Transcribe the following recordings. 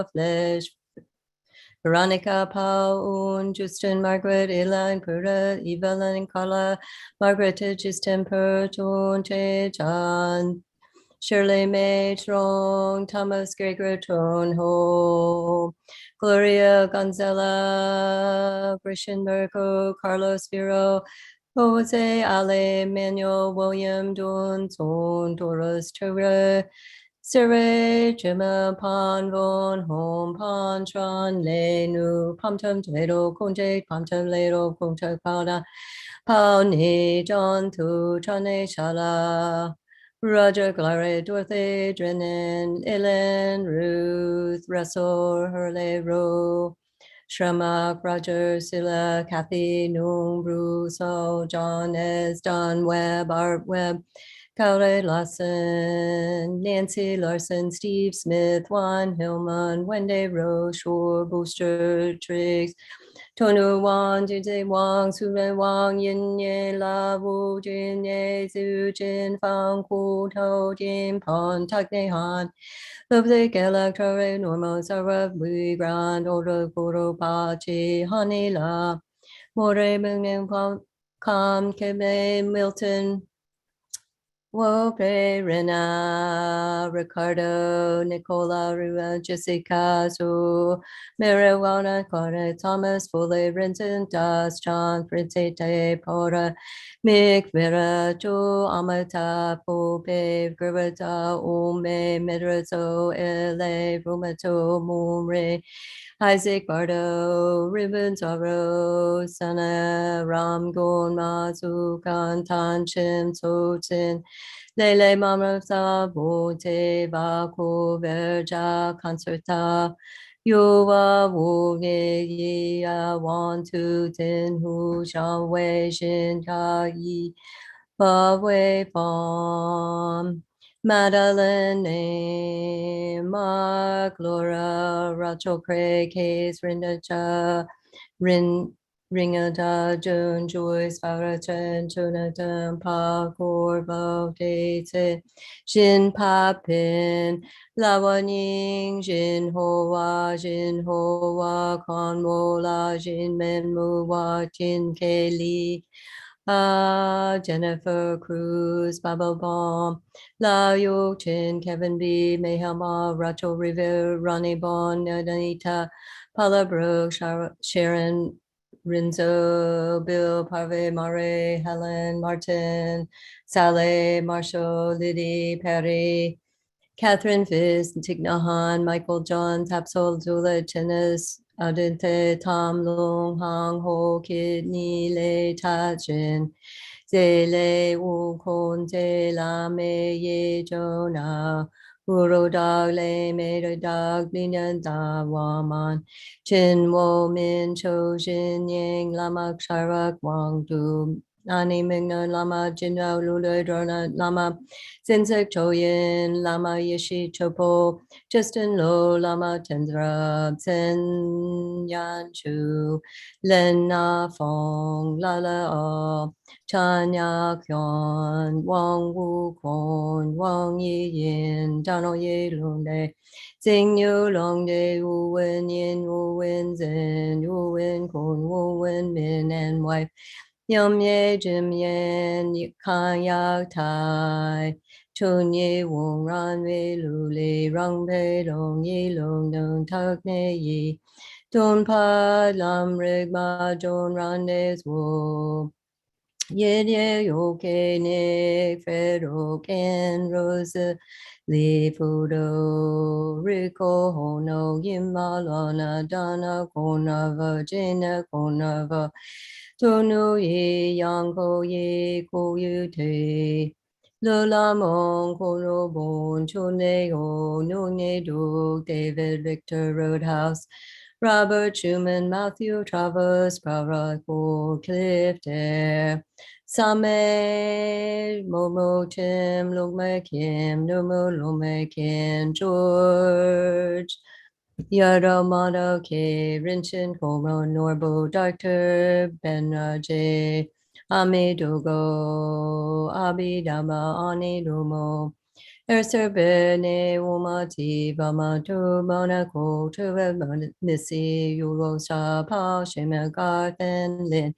flesh. Veronica, Paul, Un, Justin, Margaret, Elan, Pura, Evelyn, Carla, Margaret, Justin, Perton, John, Shirley, May, Tron, Thomas, Gregor, Tron, Ho, Gloria, Gonzala, Christian, Mirko, Carlos, Vero, Jose, Ale, Manuel, William, Don, Son, Doris, Tura, Sire, Jima, Pan, Von, Home, Pan, Tron, Le, Nu, Pomtum, Tomato, Conte, Pomtum, Ledo, Conte, Powder, Pao, Ni, John, Tu, Chane, Shala, Roger, Glory, Dorothy, Drennan, Ellen, Ruth, Russell, Hurley, Rowe, Shramak, Roger, Silla, Kathy, Nung, Bruce, John, Ez, Don, Webb, Art Webb, Kyle Lawson, Nancy Larson, Steve Smith, Juan Hillman, Wendy Rose, Shore, Booster, Triggs, Tonu Wang, Jinze Wang, Suren Wang, Yin Ye, La Wu, Jin Ye, Zhu Jin, Fang Ku, To, Jin, Pon, Tak Ne Han, Lupse, Gelak, Tore, Normal, Sarah, Bui, Grand, Order, Guru, Pa, Chi, Honey, La, More, Ming, Kam, Kebe, Milton, Wope, Rena, Ricardo, Nicola, Rua, Jessica, Su, Marijuana, Cora, Thomas, Foley, Renton, Das, John, Prinsete, Pora, Mick, Vera, Jo, Amata, Pope, Gravata, Ume, Medrazo, Ele, Rumato, Mumre, Isaac Bardo, Ribbon Zaro, Sana, Ram, Gon, Mazu, Kan, Tan, Chim, Sotin, Lele, Mama, Sabo, Te, Bako, Verja, Concerta, Yuwa, Wu, Ye, Ya, Wan, Tu, Tin, Hu, Shao, Wei, Shin, Ka, Yi, Ba, Wei, Fam. Madeline, Mark, Laura, Rachel, Craig, Hayes, Rinda Cha, Ringada, Joan, Joyce, Farah Chen, Jonathan, Pa, Corvo, Daisy, Jin Papin, Lawa Ning, Jin Hoa, Conwo, La, Jin Men, Muwa, Jin Kelly, Jennifer Cruz, Bubble Bomb, La Yo Chin, Kevin B, Mayhama, Rachel Rivera, Ronnie Bond, Anita, Paula Brooks, Sharon Rinzo, Bill Parve, Murray, Helen Martin, Sally, Marshall, Liddy, Perry, Catherine Fist, Tignahan, Michael John, Tapsol, Zula, Tennis, Adente, Tom, Long, Hong, Ho, Kidney, Le, Tajin, Zele, Wu, Kon, La, Me, Ye, Jonah, Uro Dog, Le, Me, Dog, Binyan, Da, Waman, Chin, Wo, Min, Cho, Jin, Yang, Lama, Sharak, Wang, Du, Nani, Mingna, Lama, Jinra, Lula, Drona, Lama, Zinsek Choyin, Lama Yishi Chopo, Justin Lo, Lama Tenzra, Zen Yan Chu, Len Na Fong, Lala O, Chanya Kyon, Wang Wu Kon, Wang Yi Yin, Dano Ye Lung De, Xing Yu Long De, Wu Wen Yin, Wu Wen Zen, Wu Wen Kon, Wu Wen Min, and wife, Yum Ye Jim Yen, Kan Yak Tai, Chun Ye Wong Ran Wei Lu Li Rang Pei Long Yi Long Dong Tak Ne Yi, Don Pa Lam Rig Ma Jon Ran Des Wo, Ye Ye Yo Ke Ne Fred O Ken Rose, Li Fu Do, Rico Hono, Yima Lana, Dana Kona Virginia Kona, Tonu Ye, Yanko Ye, Ko Yu Te, Lula Mon, Kono Bon, Chone Ho, Nune Do, David Victor Roadhouse, Robert Schumann, Matthew Travers, Parako, Cliff Dare, Same, Momo Tim, Lungme Kim, Numo Lume Kim, George, Yaramado K, Rinchin, Komo, Norbo, Dr. Ben J, Amidogo, Abidama, Ani Lumo, Ersebene umati bamatu monako tuve misi yurosa pa shemagarthen lin.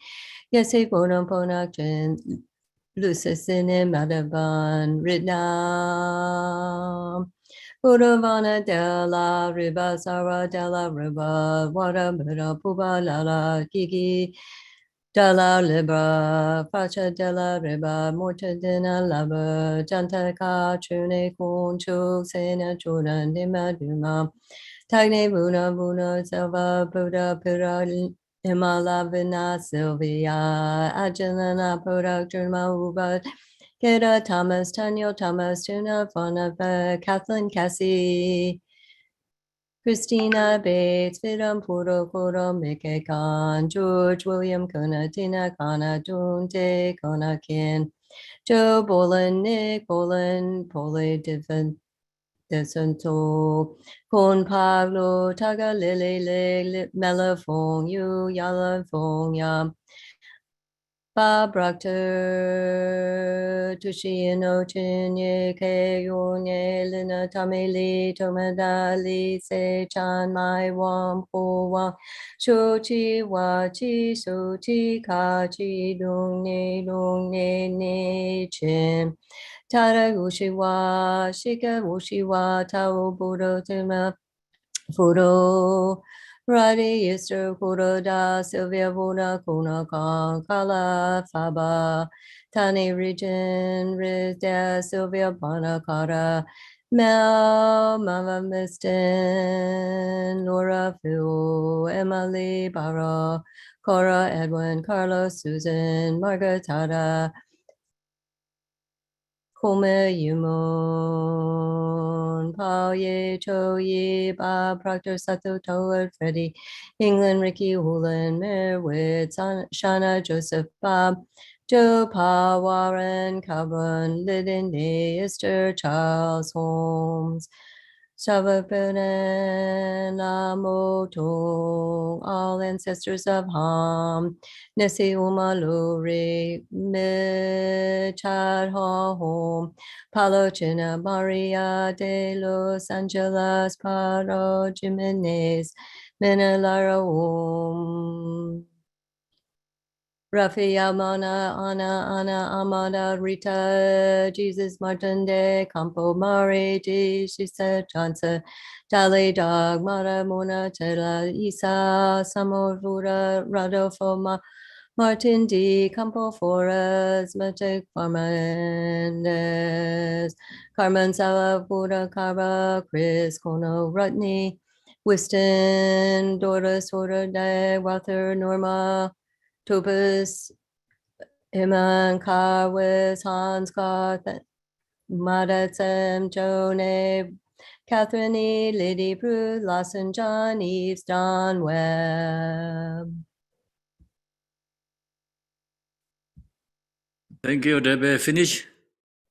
Yesi bonum ponakchen lucesine madaban ridnam. Udavana della riba sara della riba vada buddha puba lala kiki della libra faccia della riba morta dina lava janta ka chune kun chuk sena chuna nima duma tagne buna buna selva buddha pura Himalavina Sylvia Ajalana Product Jurma Uba Keda Thomas Tanya Thomas Tuna Fana Kathleen Cassie Christina Bates Vidam Puro Koro Mike Khan George William Kuna Tina Kana Dunte Kona Kin Joe Boland Nick Boland Pole Desanto Con Pablo Taga Lele Melafong Yu Yala Fong Yam Ba Brakter Tushino Chinye Ke Yonye Lina Tamili Tomadali Se Chan Mai Wam Po Wam Shochi Wachi Sochi Kachi Dong Ne Chin Tara Ushiwa Shika Ushiwa Tao Budo Tima Fudo Radi Easter Kuroda Sylvia Vona Kuna Kala Faba Tani Region Rizda Sylvia Panakara Mel Mama Miston Laura Phil Emily Barra Cora Edwin Carlos Susan Margaret Tata Kome Yumon, Pao Ye, Cho Ye, Bob Proctor, Sato, Toad, Freddie, England, Ricky, Woolen, Merwit, Shana, Joseph, Bob, Joe, Pa, Warren, Calvin, Lyndon, Esther, Charles, Holmes, Savapanan, Lamotong, all ancestors of Ham, Nessie Umaluri, Michad Home, Palochina, Maria de los Angeles, Paro Jimenez, Menelara Rafael, Mana, Ana, Amada, Rita, Jesus, Martin de Campo, Mari, Shisa, Johnson, Dali, Dog, Mara, Mona, Tela, Isa, Samorura, Rodolfo, Martin D. Campo Flores, Magic Farmandes, Carmen Sala, Buda, Cara, Chris, Kono, Rutney, Wiston, Doris, Order, Walter, Norma, Topus, Iman, Carwis, Hans, Garth, Madatsem, Jone, Catherine E., Lady Prue, Lawson, John, Eves, Don Webb. Thank you, Debbie. Finish?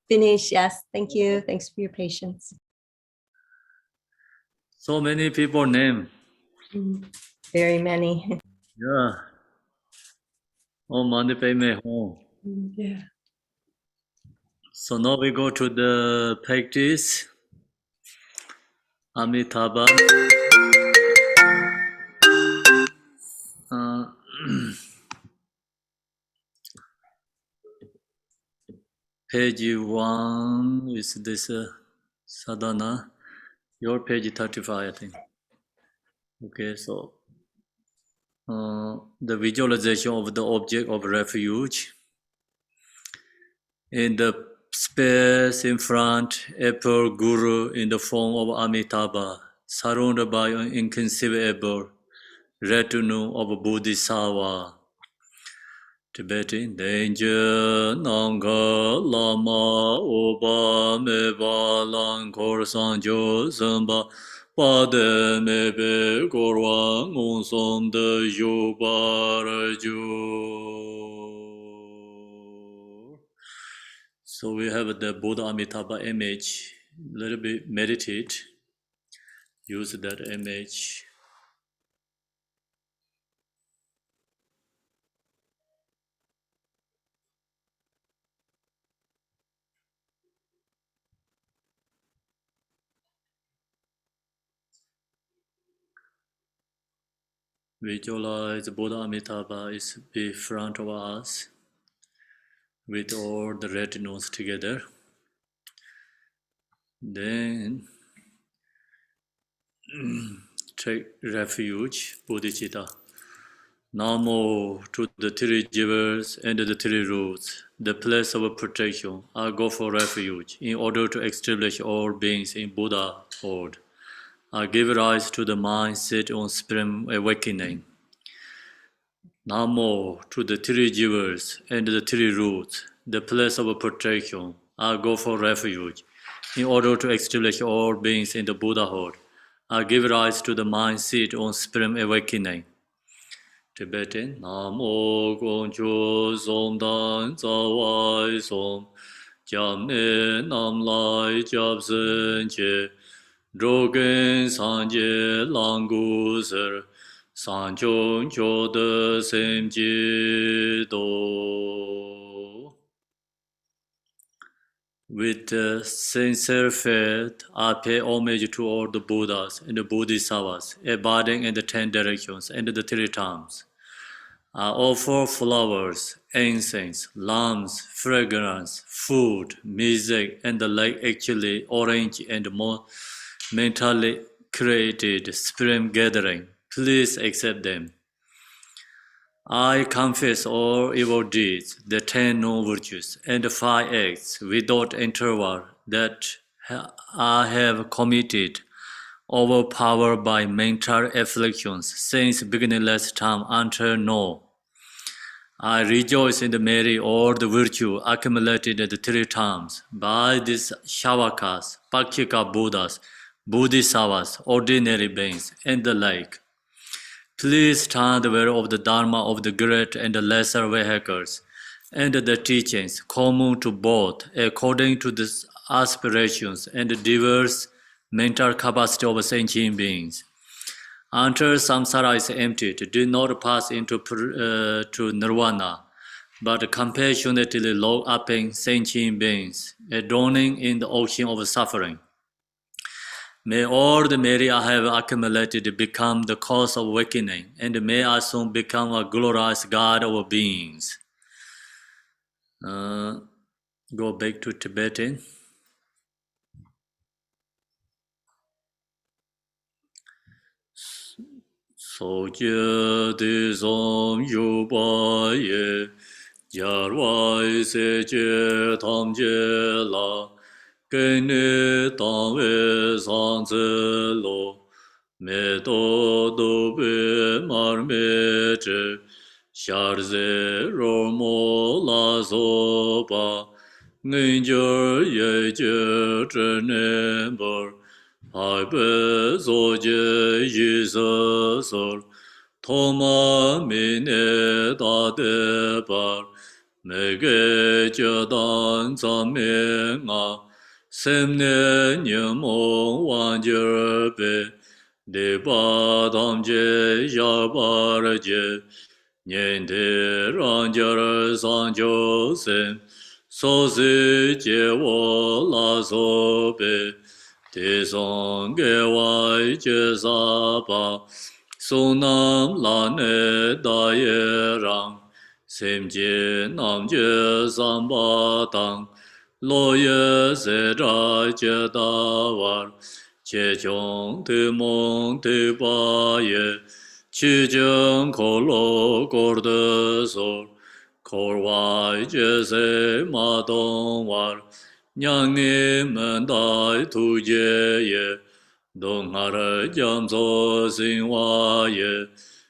Finish, yes. Thank you. Thanks for your patience. So many people name. Very many. Yeah. Oh, money pay me home. Yeah. So now we go to the practice. Amitabha. Page 1 is this sadhana. Your page 35, I think. Okay, so the visualization of the object of refuge. In the space in front, Apple Guru in the form of Amitabha, surrounded by an inconceivable retinue of Bodhisattva. Tibetan danger nanga lama oba meba lang korsan jo samba pade mebe korwa ngonson de jo. So we have the Buddha Amitabha image. Little bit meditate. Use that image. Visualize Buddha Amitabha is in front of us with all the retinues together. Then take refuge, bodhicitta. Namo to the three givers and the three roots, the place of protection. I go for refuge in order to establish all beings in Buddhahood. I give rise to the mind set on supreme awakening. Namo to the three givers and the three roots, the place of protection. I go for refuge in order to establish all beings in the Buddhahood. I give rise to the mind set on supreme awakening. Tibetan Namo Gongcho Som Dan Zawai Som Jam Ne Nam Lai Jab Sen Che Drogen Sanje Lang Gu Ser San Chong Cho De Sem Ji Do. With sincere faith, I pay homage to all the Buddhas and the Bodhisattvas, abiding in the 10 directions and the 3 times. I offer flowers, incense, lamps, fragrance, food, music, and the like actually arranged and more mentally created spring gathering. Please accept them. I confess all evil deeds, the 10 known virtues, and the 5 acts without interval that I have committed, overpowered by mental afflictions since beginningless time until now. I rejoice in the merit all the virtue accumulated at the 3 times by these Shavakas, Pakshika Buddhas, Bodhisattvas, ordinary beings, and the like. Please stand aware of the Dharma of the great and the lesser vehicles, and the teachings common to both according to the aspirations and the diverse mental capacity of sentient beings. Until samsara is emptied, do not pass into to nirvana, but compassionately look upping sentient beings, drowning in the ocean of suffering. May all the merit I have accumulated become the cause of awakening, and may I soon become a glorious God of beings. Go back to Tibetan. Sokye de som yupa ye, jarwai se je tam je la, gene tam we san ze lo, me do be mar me che, shar ze ro mo la so pa, ngin ye je ne bor, hai be so je yi se sol, Toma mine da de bar, me ge je dan zam me nga, sem ne nyam o wan je be, de ba dam je ya bar je, nyen de ran je san jo sem, so zi je wo la so be, de song ge wai je sa ba, Sonam la ne da ye rang, sem je nam je samba tang, lo ye se ra je da war, che chong te mong te pa ye, chi jeng ko lo kor de sol, kor wai je se ma dong war, nyang ni men dai tu je ye, Dong har jam zo xin hua ye,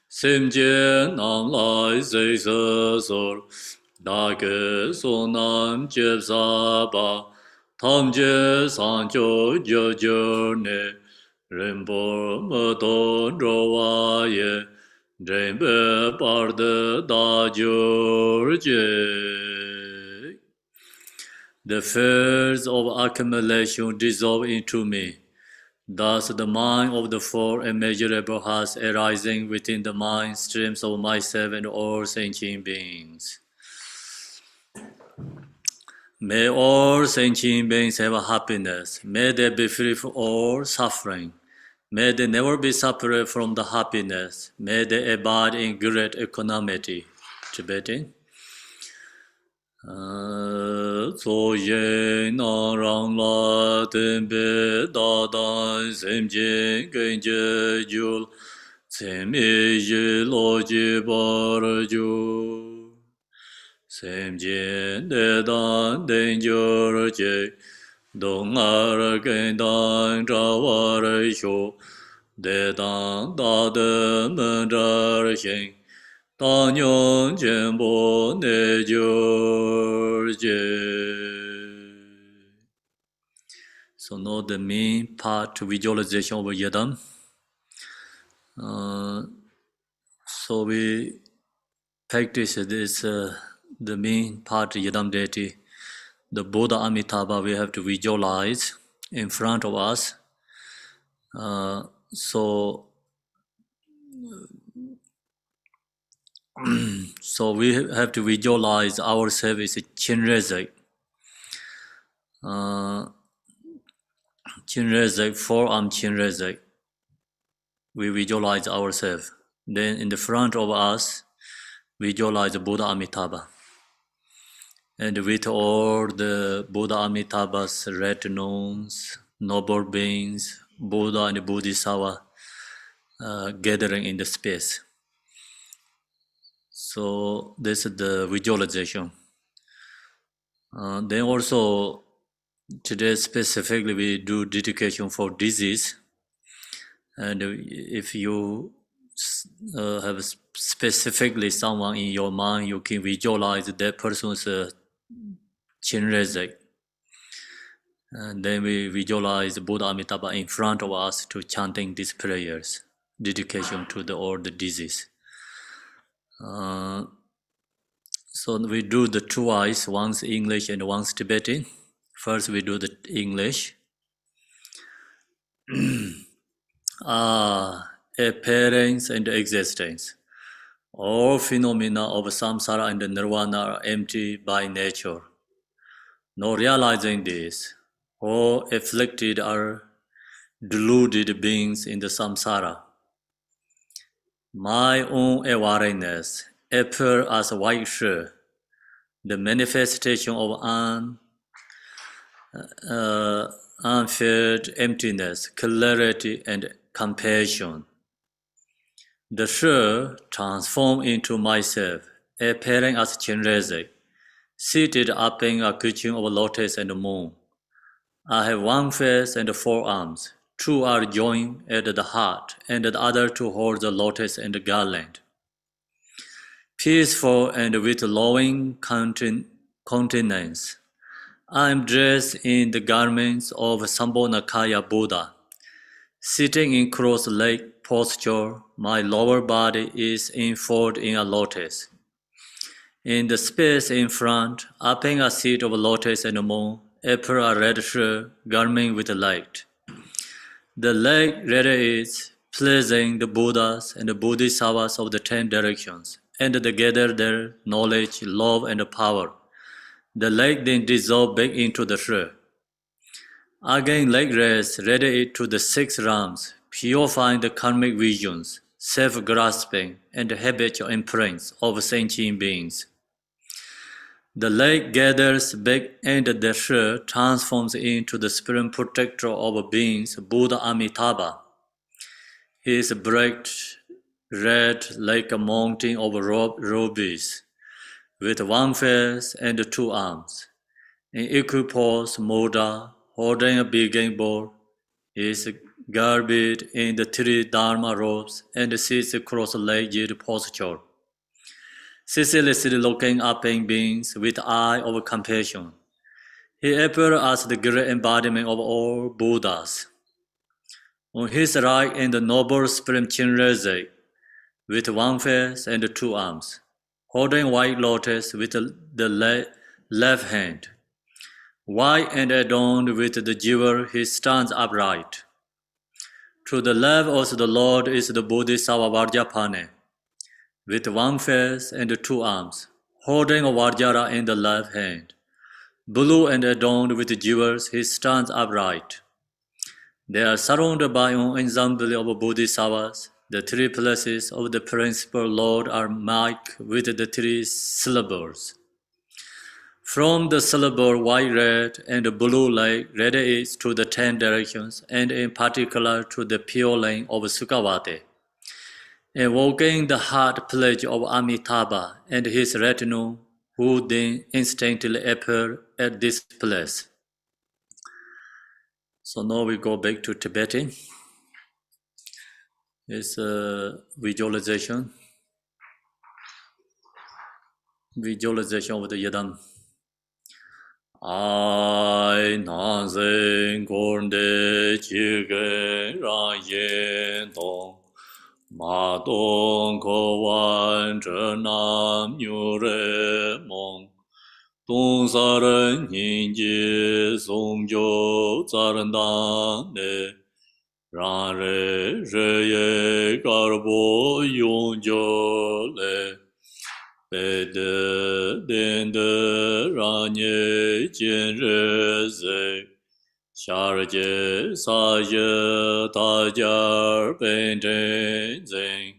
sim jie nam lai zai se sol, da ge so nam jie sa ba, tam jie san jiu jiu jiu ne, ren bo me don ro wa ye, ren be bar de da jiu jie. The fears of accumulation dissolve into me. Thus, the mind of the four immeasurable hearts arising within the mind streams of myself and all sentient beings. May all sentient beings have happiness. May they be free from all suffering. May they never be separate from the happiness. May they abide in great equanimity. Tibetan. So ye na rang la ten be da dan sem je gen je jul sem ye lo je bar ju sem je de dan den jur je dong ar gen dan tra war shu de dan da de men dar shen so now the main part visualization of Yadam. So we practice this, the main part Yadam deity, the Buddha Amitabha we have to visualize in front of us. So we have to visualize ourselves as a Chinrezak. Chinrezak, forearm Chinrezak. We visualize ourselves. Then in the front of us, visualize Buddha Amitabha. And with all the Buddha Amitabha's retinones, noble beings, Buddha and Bodhisattva gathering in the space. So this is the visualization. Then also, today specifically we do dedication for disease. And if you have specifically someone in your mind, you can visualize that person's Chinrezak. And then we visualize Buddha Amitabha in front of us to chanting these prayers, dedication to all the disease. So we do the twice, once English and once Tibetan. First we do the English. Appearance and existence. All phenomena of samsara and nirvana are empty by nature. No realizing this, all afflicted are deluded beings in the samsara. My own awareness appears as white shirt, the manifestation of unfilled emptiness, clarity, and compassion. The shirt transformed into myself, appearing as Chinrezak, seated up in a kitchen of lotus and moon. I have one face and 4 arms. 2 are joined at the heart, and the other 2 hold the lotus and the garland. Peaceful and with loving countenance, I am dressed in the garments of Sambhonakaya Buddha. Sitting in cross-legged posture, my lower body is enfolded in a lotus. In the space in front, up in a seat of lotus and moon, appear a red shirt garment with light. The light radiates, pleasing the Buddhas and the Bodhisattvas of the 10 directions, and they gather their knowledge, love, and power. The light then dissolves back into the shirt. Again, light rays radiate to the 6 realms, purifying the karmic visions, self-grasping, and habitual imprints of sentient beings. The light gathers back and the shirt transforms into the spirit protector of beings, Buddha Amitabha. He is bright red like a mountain of rubies, with 1 face and 2 arms. In equal pose, Buddha, holding a begging bowl, is garbed in the 3 Dharma robes and sits cross-legged posture. Ceaselessly looking up in beings with eye of compassion. He appears as the great embodiment of all Buddhas. On his right is the noble spirit Chinrezak, with 1 face and 2 arms, holding white lotus with the left hand. White and adorned with the jewel, he stands upright. To the left of the Lord is the Bodhisattva Vajrapane, with 1 face and 2 arms, holding a Vajra in the left hand. Blue and adorned with jewels, he stands upright. They are surrounded by an ensemble of bodhisattvas. The three places of the principal Lord are marked with the three syllables. From the syllable white, red, and blue light radiates to the 10 directions, and in particular to the pure lane of Sukhavati, invoking the heart pledge of Amitabha and his retinue, who then instantly appear at this place. So now we go back to Tibetan. It's a visualization of the Yadam. Ai nan zen gong de chi gen ran yin dong ma dong ko wan zhe nam yu re mong dong sa ren yin ji song jiu za ren dan ne ran re re ye gar bo yong jiu le Be de den de ran ye jian re ze xia re jie sa ye da jia ben zhen zhen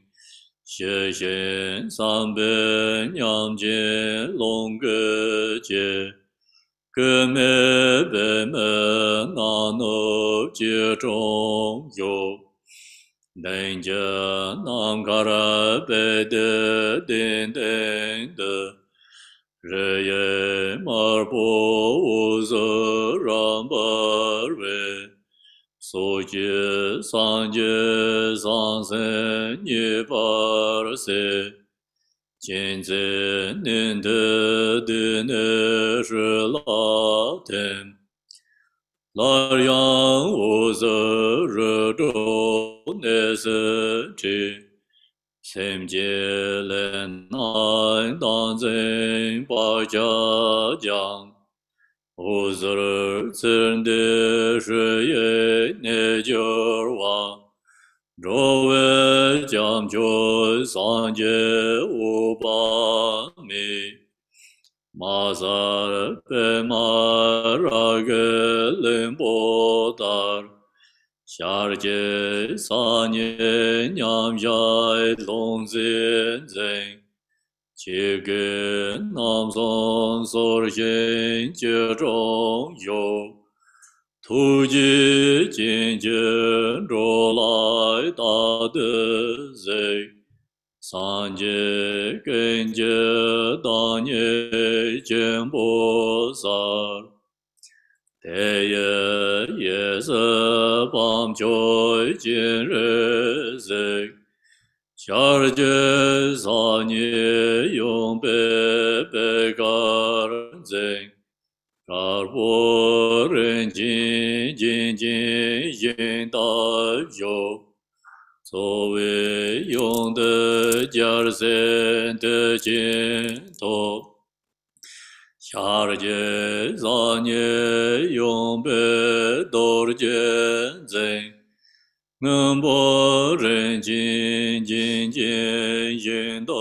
xie xian san ben yang jian long ge jie ge me be me na no jie zhong you Deng jia nam kara be de den den de re ye mar bo wu ze ran ba re so jie san sen ye par se jian zi nin de ne shi la ten La yang wu ze re zhou ne se chi sem jie len nan dan zhen ba jia jiang wu ze re zhen de shi ye ne jiu wang zhou wei jiang jiu san jie wu ba mi Ma sa pe ma ra ge len bo dar xia jie sa nie nyam jai long zhen zhen qi ge nam song so xian jie zhong you tu ji jin jian zhuo lai da de zhe san jie gen jie dan ye jian bo sar te ye se bam jiu jin re ze xia jie san ye yong be gar zhen gar bo ren jin yin da you 作为用的加尔森的净土，下日节三年永别多日见证，能把人间引导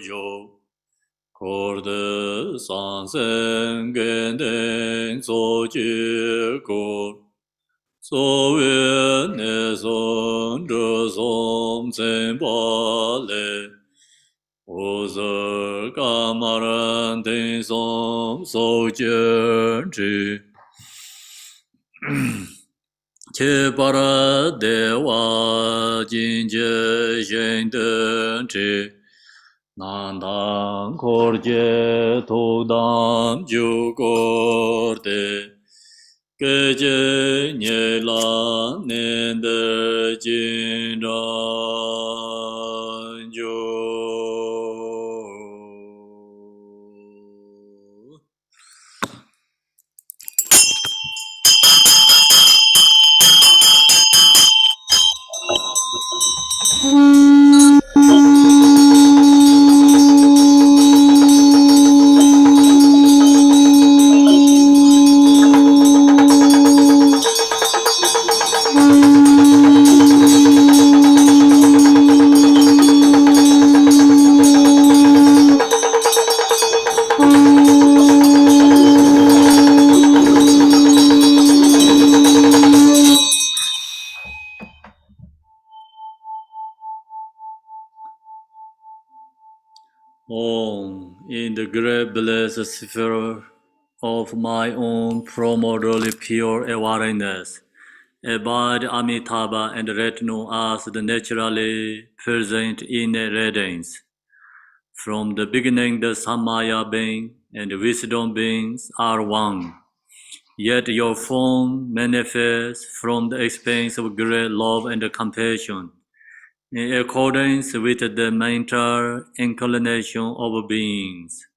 有，可的三生根等做结果。 所谓内松者松zen巴勒，无色伽玛然等松所见之，切巴拉德瓦境界现等之，南当可解图当就果的。 个见涅拉念的经章就。Om, in the great blessed sphere of my own primordially pure awareness, abide Amitabha and retinue as the naturally present inner radiance. From the beginning, the Samaya being and the wisdom beings are one. Yet your form manifests from the expanse of great love and compassion, in accordance with the mental inclination of beings.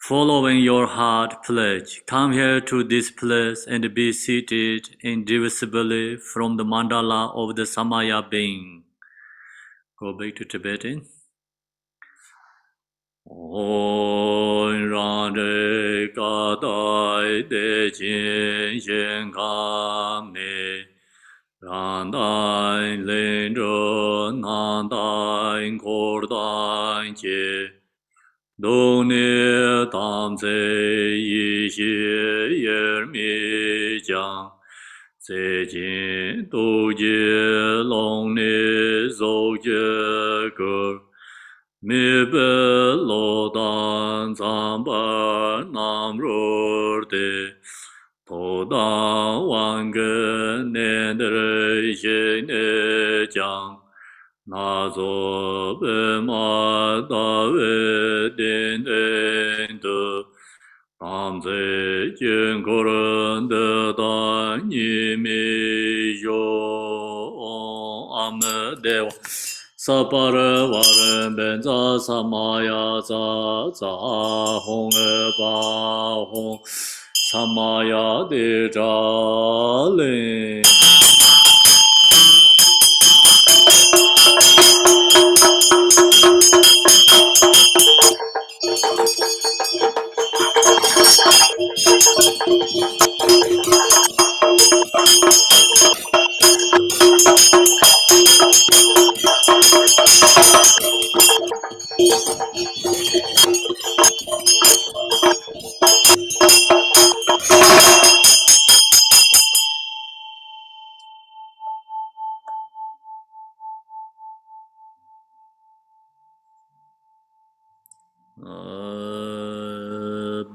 Following your heart pledge, come here to this place and be seated indivisibly from the mandala of the Samaya being. Go back to Tibetan. Om Rande Kadai De Jin Shen Kame Randai Lindro Nandai Kordai Che Doni Tam Se Yi Xie Yer Mi Jiang Se Jin Du Jie Long Ni Zhou Jie Ge Mi Be Lo Dan Zang Ba Nam Ru De To Dan Wang Ge Nian De Re Xie Ne Jiang Na Zo Be Ma Da We Din Den De Tam Ze Jin Ko Ren De Dan Ni Mi Yo Am Deva Sapara Varen Benza Samaya Za Hong Ba Hong Samaya De Lin.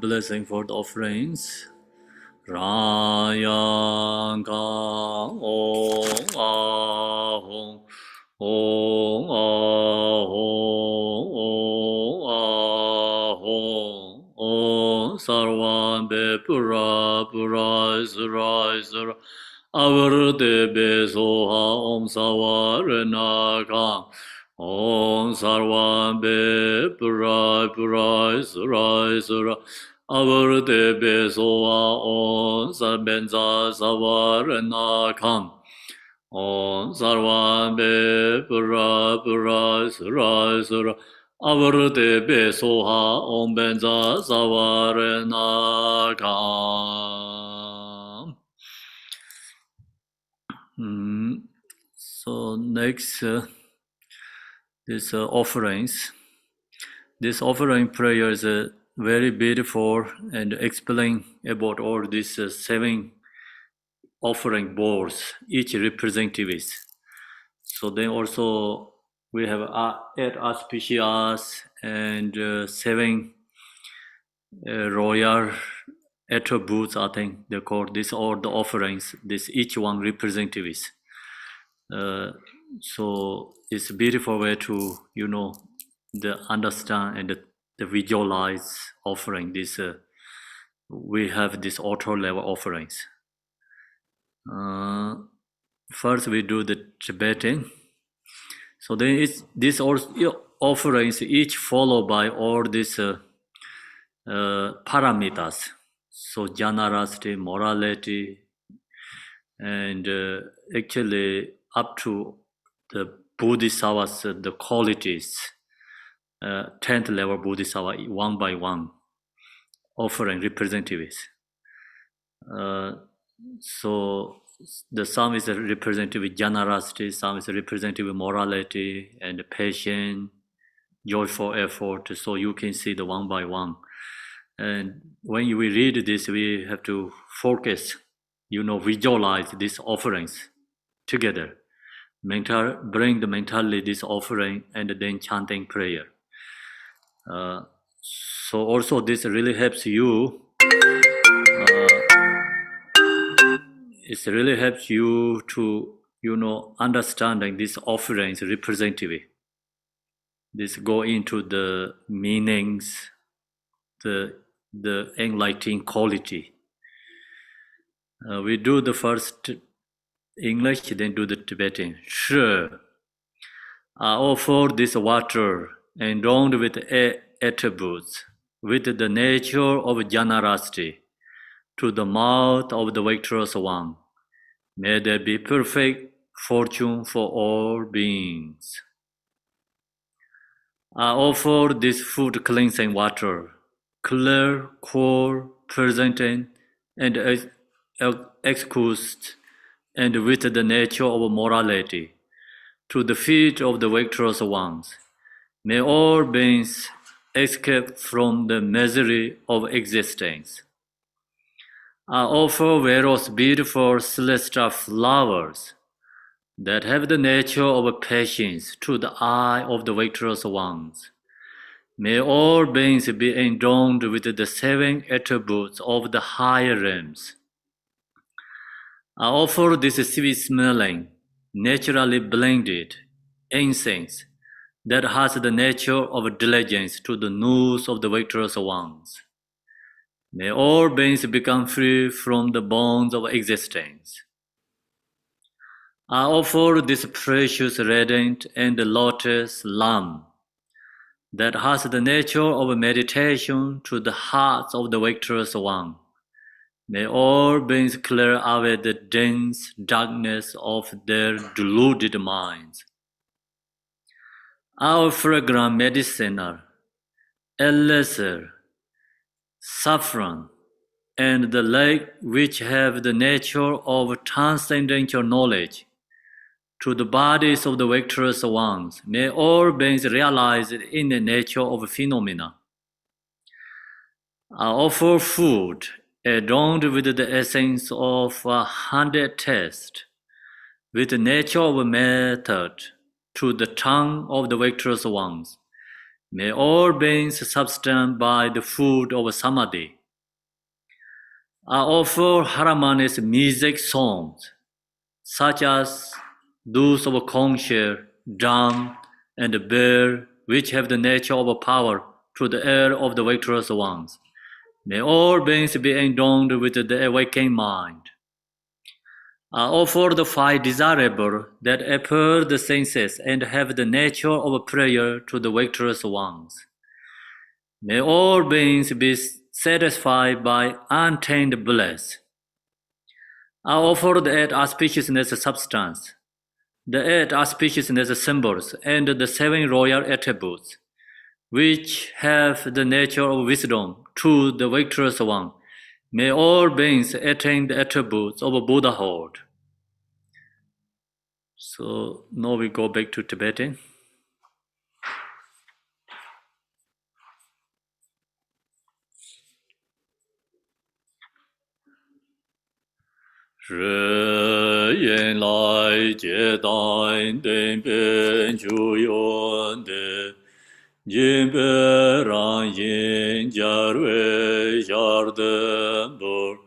Blessing for the offerings. Rayang Kang Ong Ahong Ong Ahong Ong Ahong Ong Sarvan Be Pura Pura Isra Isra Avar De Be Soha Om Savarana Kang Om Sarvan Be Pura Pura Isra Isra Avar De Be Soha Om Sarbenza Savarana Kang Om Sarvan Be Pura Pura Isra Isra Avar De Be Soha Om Benza Savarana Kang. So next, this offerings. This offering prayer is very beautiful and explain about all these 7 offering bowls, each representatives. So then also we have 8 auspicious and 7 royal attributes, I think they call this, all the offerings, this each one representatives. So it's a beautiful way to, the understand and the visualize offering this. We have this auto level offerings. First we do the Tibetan. So then it's this offerings each followed by all these parameters. So generosity, morality, and actually up to the Bodhisattvas, the qualities, 10th level Bodhisattva, one by one, offering representatives. So the some is a representative generosity, some is a representative morality and patience, joyful effort. So you can see the one by one. And when we read this, we have to focus, visualize these offerings together. Bring the mentally this offering and then chanting prayer. So also this really helps you. It really helps you to understanding these offerings representative. This go into the meanings, the enlightening quality. We do the first English, then do the Tibetan. Sure. I offer this water endowed with attributes, with the nature of generosity, to the mouth of the victorious one. May there be perfect fortune for all beings. I offer this food cleansing water, clear, cool, presenting, and exquisite, and with the nature of morality, to the feet of the victorious ones. May all beings escape from the misery of existence. I offer various beautiful celestial flowers that have the nature of patience to the eye of the victorious ones. May all beings be endowed with the 7 attributes of the higher realms. I offer this sweet-smelling, naturally blended incense that has the nature of diligence to the nose of the victorious ones. May all beings become free from the bonds of existence. I offer this precious radiant and lotus lamp that has the nature of meditation to the hearts of the victorious one. May all beings clear away the dense darkness of their deluded minds. Our fragrant mediciner, elixir, saffron, and the like which have the nature of transcendental knowledge, to the bodies of the victorious ones, may all beings realize it in the nature of phenomena. I offer food adorned with the essence of 100 tastes, with the nature of method, to the tongue of the victorious ones. May all beings sustain by the food of samadhi. I offer harmonious music songs, such as those of conch shell, drum, and bear, which have the nature of power to the air of the victorious ones. May all beings be endowed with the awakened mind. I offer the 5 desirable that appear the senses and have the nature of prayer to the victorious ones. May all beings be satisfied by untainted bliss. I offer the 8 auspiciousness substance, the 8 auspiciousness symbols, and the 7 royal attributes, which have the nature of wisdom to the victorious one. May all beings attain the attributes of Buddhahood. So now we go back to Tibetan. Re yin lai jie dan den ben ju yuan de jin be ran yin jar wei jar de bor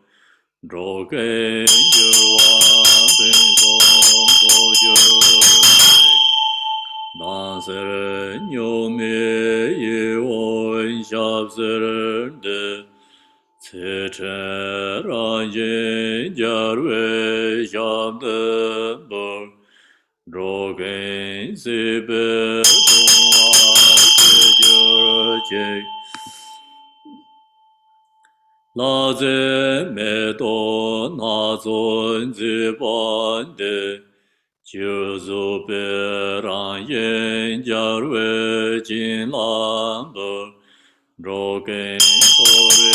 ro gen yu wan ben gong bo ju dan ser nyo me ye won shab ser de ce chen ran yin jar wei shab de bor ro gen si be dong wa se jur che la ze me do na zun zi ban de jiu zu be ran yin jar wei jin lan bor ro gen to re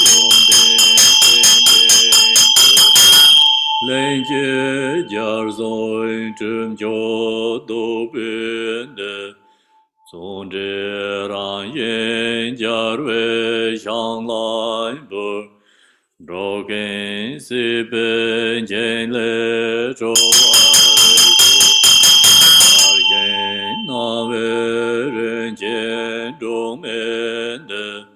yong den ten den len jie jar zoi zhen jiu do bin de zong zhe ran yin jar wei shang lan bor ro gen si ben jian le zhou wa le zhou ar yen na wei ren jian Domene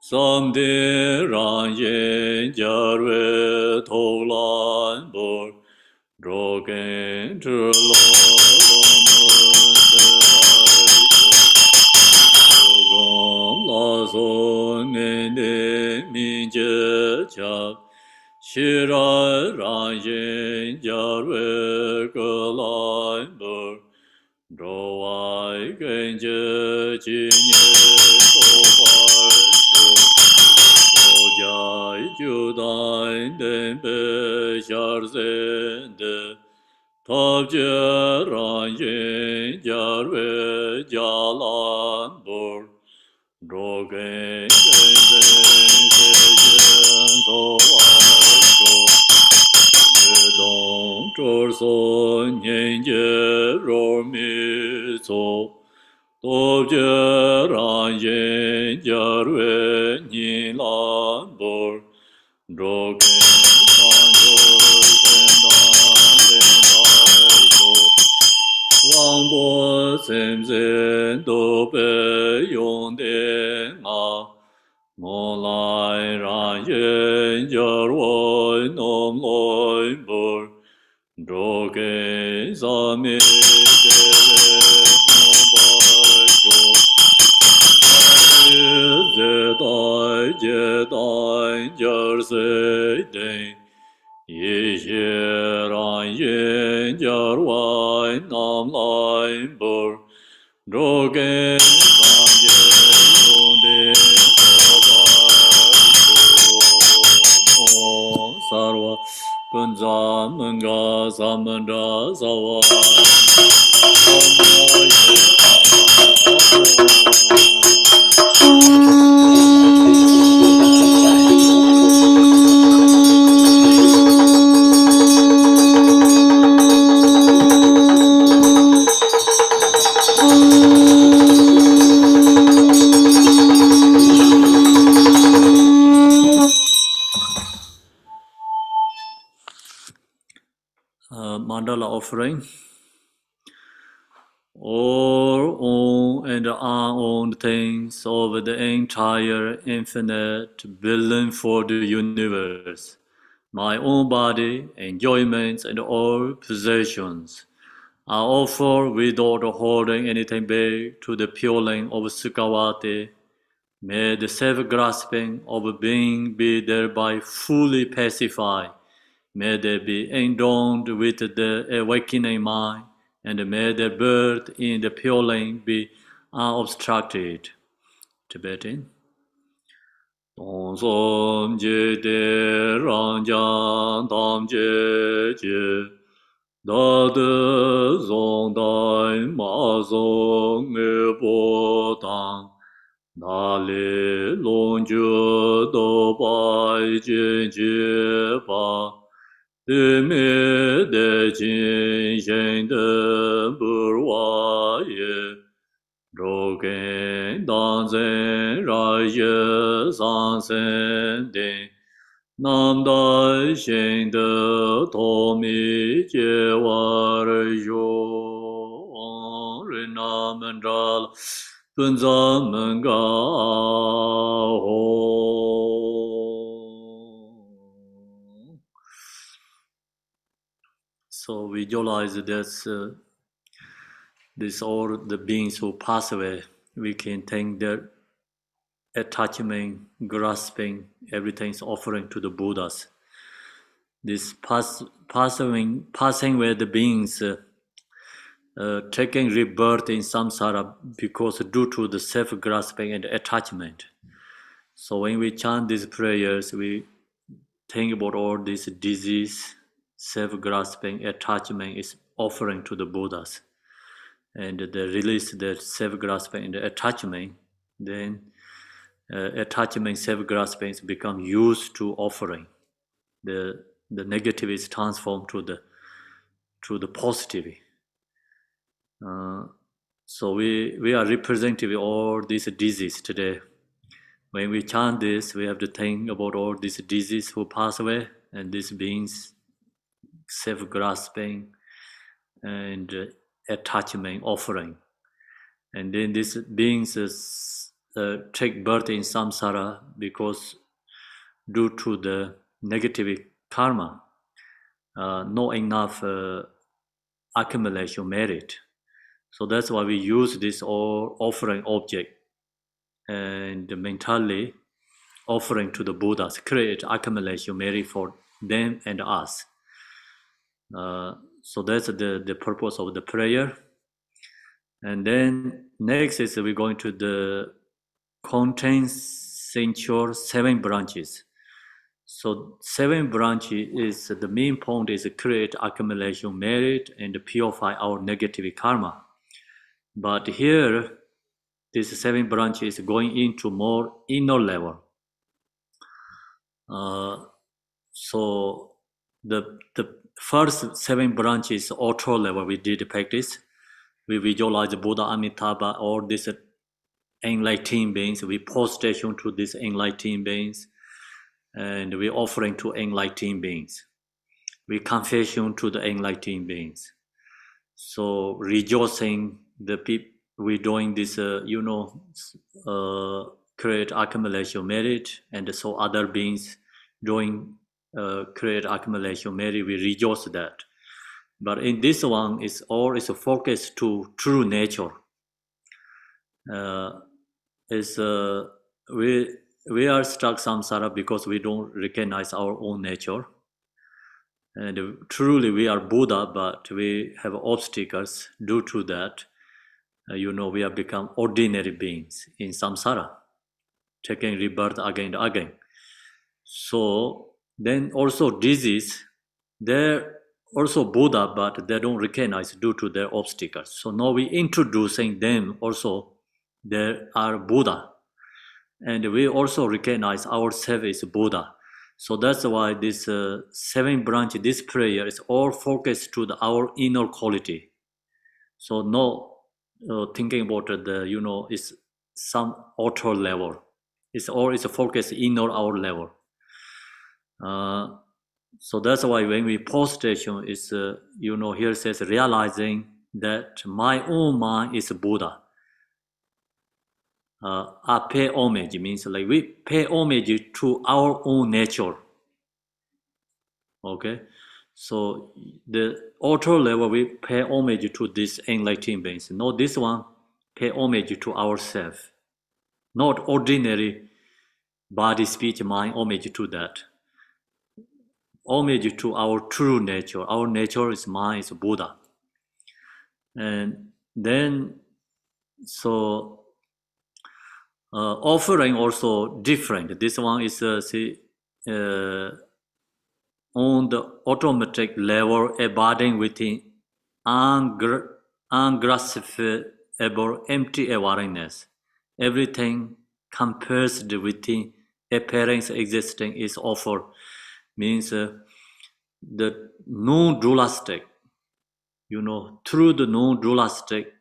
Samde Ranje Jarve Tolan Bor Drogen Trlo La Son Nene Minje Chak Shira Ranje Jarve Kalan Bor Drawai Genje Jinye Topar Jai Judain Dembe Sharzende Tabje Ranyin Jarve Jalan Bor Drogen Genzen Sejen Towar Dong Chor So Nyen Je Ror Mi So To Je Ran Yen Jar We Nyin Lan Bor Dro Gen San Jo Sen Dan Den Tai Jo Wang Bo Sem Zen Do Pe Yong De Nga Mo Lai Ran Yen Jar Woi Nom Loi Bor Droge zame dele no barjo Zedai jedai jarse de Ye ran yen jarwai nam lai bor Droge sanje yonde sarva punja manga samandra sawa mandala offering. All owned and unowned things of the entire infinite billion-fold universe, my own body, enjoyments, and all possessions, are offered without holding anything back to the pure lane of sukhavati. May the self-grasping of being be thereby fully pacified. May they be endowed with the awakening mind, and may their birth in the pure lane be unobstructed. Tibetan. Dongsom je de rangjang dam je je da de zong dai ma zong e bo dang da le long ju do bai je je ba de me de jin shen de bu wa ye ro gen dan zen ra ye san sen de nam dai shen de to mi je wa re yo re nam dal bun za ga ho. So visualize that this all the beings who pass away, we can take their attachment, grasping, everything's offering to the Buddhas. This passing away the beings taking rebirth in samsara because due to the self-grasping and attachment. So when we chant these prayers, we think about all this disease, self-grasping, attachment is offering to the Buddhas. And they release the self-grasping and the attachment, then attachment, self-grasping become used to offering. The negative is transformed to the positive. So we are representing all these diseases today. When we chant this, we have to think about all these diseases who pass away, and these beings self-grasping and attachment offering. And then these beings take birth in samsara because due to the negative karma, not enough accumulation merit. So that's why we use this offering object and mentally offering to the Buddhas, create accumulation merit for them and us. So that's the purpose of the prayer. And then next is we're going to the contains central 7 branches. So 7 branches is the main point is create accumulation merit and purify our negative karma. But here, this 7 branches is going into more inner level. So the first 7 branches outer level we did practice. We visualize Buddha, Amitabha, all these enlightened beings. We prostration to these enlightened beings, and we offering to enlightened beings. We confession to the enlightened beings. So rejoicing the people we doing this, create accumulation merit, and so other beings doing create accumulation merit. We rejoice that. But in this one, it's all is a focus to true nature. We are stuck samsara because we don't recognize our own nature. And truly we are Buddha, but we have obstacles due to that. We have become ordinary beings in samsara, taking rebirth again and again. So then also disease, they're also Buddha, but they don't recognize due to their obstacles. So now we introducing them also, they are Buddha. And we also recognize ourselves as Buddha. So that's why this 7 branch, this prayer is all focused to our inner quality. So no thinking about it's some outer level. It's all is a focus inner our level. So that's why when we prostration is here it says realizing that my own mind is Buddha. I pay homage means like we pay homage to our own nature. Okay, so the outer level we pay homage to this enlightened beings. No, this one pay homage to ourselves, not ordinary body, speech, mind. Homage to that. Homage to our true nature. Our nature is mind, is Buddha. And then offering also different. This one is on the automatic level, abiding within ungraspable empty awareness. Everything compassed within appearance existing is offered. Means the non-dualistic, through the non-dualistic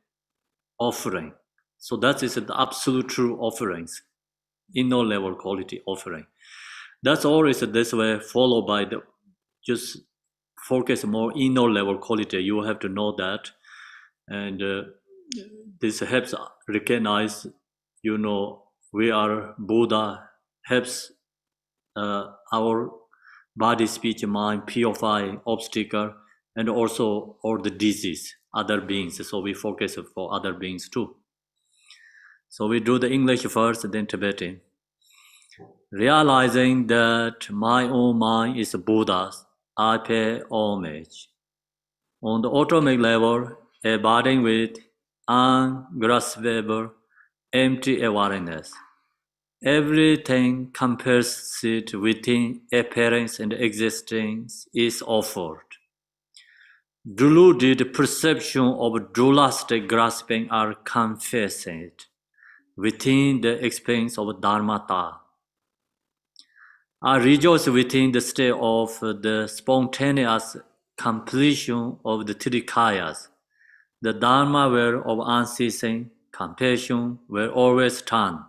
offering. So that is the absolute true offerings, inner level quality offering. That's always this way, followed by the just focus more inner level quality. You have to know that, and this helps recognize, we are Buddha. Helps our body, speech, mind purifying obstacle, and also all the disease, other beings. So we focus for other beings too. So we do the English first, then Tibetan. Realizing that my own mind is Buddha, I pay homage. On the atomic level, abiding with ungraspable, empty awareness. Everything compassed within appearance and existence is offered. Deluded perception of dualistic grasping are confessed within the expanse of dharmata. I rejoice within the state of the spontaneous completion of the trikayas. The dharma were of unceasing compassion were always done.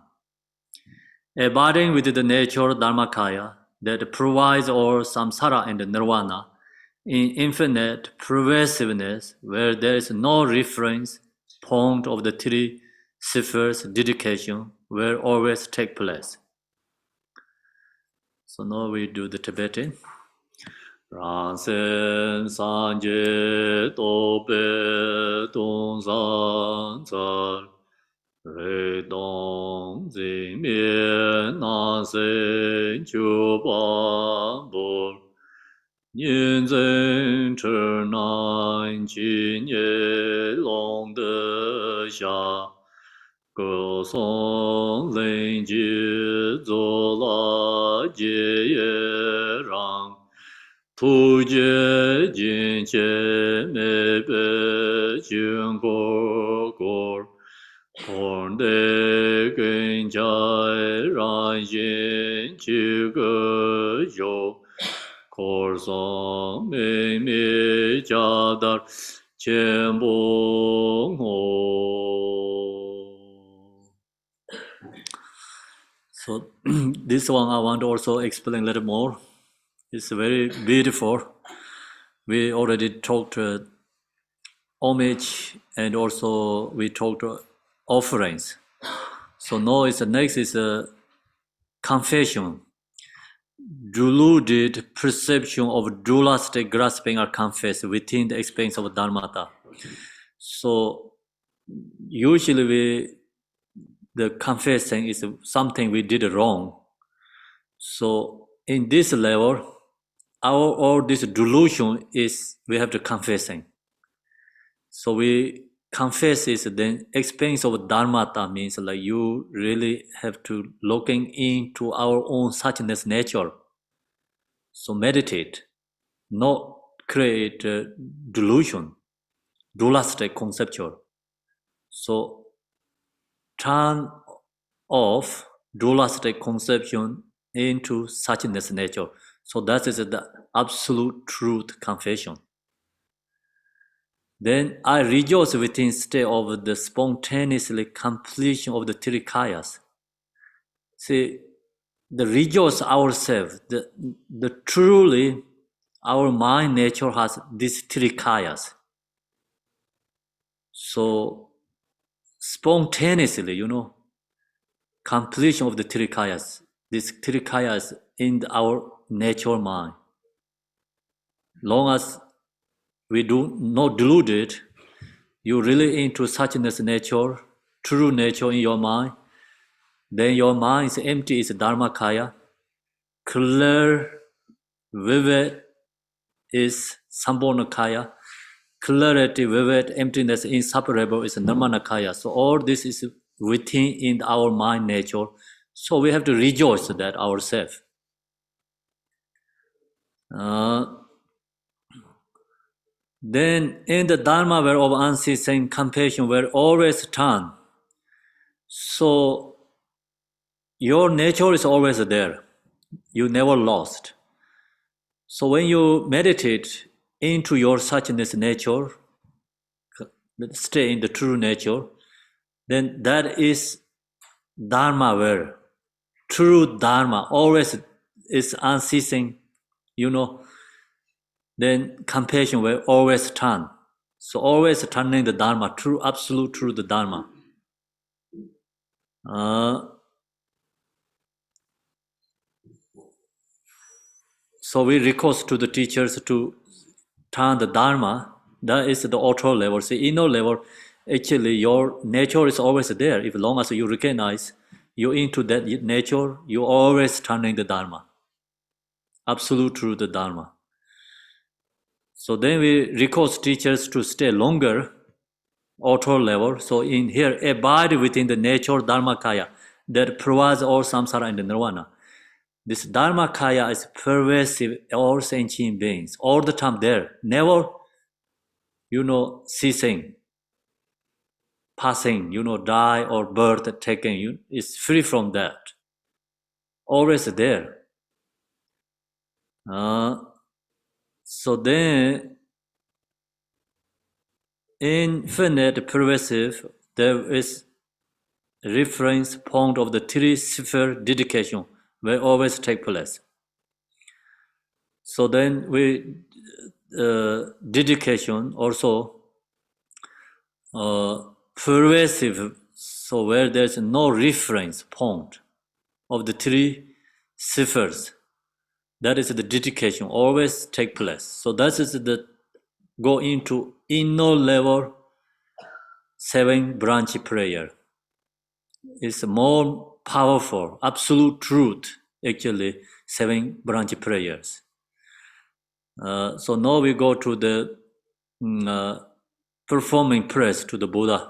Abiding with the nature dharmakaya that provides all samsara and nirvana in infinite pervasiveness where there is no reference point of the three spheres dedication will always take place. So now we do the Tibetan. Ransen sanje tope tongsan tsar re dong zi mie na sen chu pa bor nian zhen cher nan qin ye long de xia ge song len ji zo la jie ye rang tu jie jin qie me be jing guo guo Corn de gen jai ran yin chi ge yo Cor song me me jia dar qian bo ngo. So this one I want to also explain a little more. It's very beautiful. We already talked homage and also we talked offerings. So now the next is a confession. Deluded perception of dualistic grasping are confessed within the experience of Dharmata. So usually the confessing is something we did wrong. So in this level, all this delusion is we have to confessing. So we confess is then experience of dharmata means like you really have to looking into our own suchness nature. So meditate, not create delusion, dualistic conceptual. So turn off dualistic conception into suchness nature. So that is the absolute truth confession. Then I rejoice within state of the spontaneously completion of the trikayas. See, the rejoice ourselves, the truly our mind nature has these trikayas. So spontaneously, completion of the trikayas, these trikayas in our nature mind. Long as we do not delude it, you really into suchness nature, true nature in your mind, then your mind is empty, is dharmakaya. Clear, vivid is sambhonakaya. Clarity, vivid, emptiness, inseparable is nirmanakaya. So all this is within in our mind nature. So we have to rejoice that ourselves. Then in the Dharma where of unceasing compassion were always turn. So your nature is always there. You never lost. So when you meditate into your suchness nature, stay in the true nature, then that is Dharma where true Dharma always is unceasing, then compassion will always turn. So always turning the Dharma, true, absolute true the Dharma. So we request to the teachers to turn the Dharma. That is the outer level. See, inner level, actually your nature is always there. If long as you recognize you into that nature, you always turning the Dharma. Absolute true the Dharma. So then we request teachers to stay longer, outer level. So in here, abide within the nature Dharmakaya that provides all samsara and nirvana. This Dharmakaya is pervasive, all sentient beings, all the time there, never, ceasing, passing, die or birth taking, it's free from that. Always there. So then, infinite pervasive, there is reference point of the three sphere dedication will always take place. So then we dedication also pervasive So where there's no reference point of the three ciphers, that is the dedication always take place. So that is the go into inner level 7 branch prayer. It's more powerful, absolute truth, actually, 7 branch prayers. So now we go to the performing praise to the Buddha.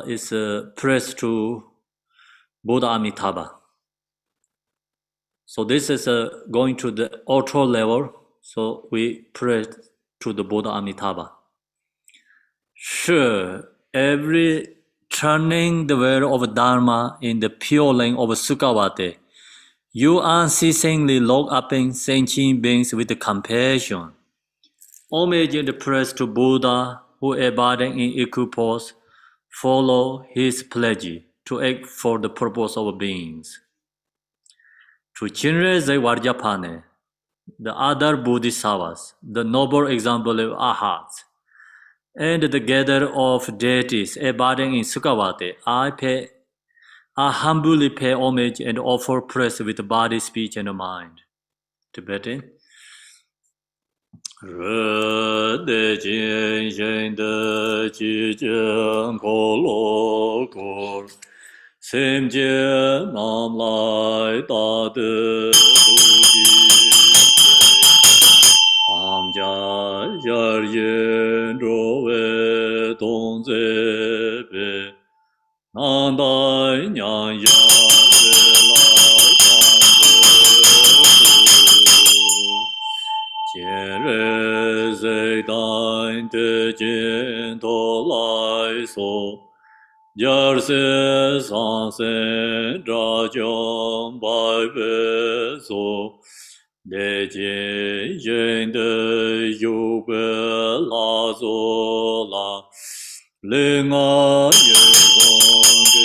It's a praise to Buddha Amitabha. So this is going to the auto level. So we pray to the Buddha Amitabha. Sure, every turning the wheel of Dharma in the pure lane of sukhavati, you unceasingly look up in sentient beings with compassion. Homage and praise to Buddha who abiding in equipoise follow his pledge to act for the purpose of beings. To Chinrezig Vajrapane, the other Bodhisattvas, the noble example of Arhats, and the gatherer of deities abiding in Sukhavati, I humbly pay homage and offer praise with body, speech, and mind. Tibetan. Röde jin yin de ji jian ko lo kor, sim jie nam lai da de du ji am jia yar yin ro we dong ze be, nan dai nyan ya ze lai gang ze du. 今日谁当得见多来所，二世上生扎将百倍所，内见人的有个拉索拉，另外有光个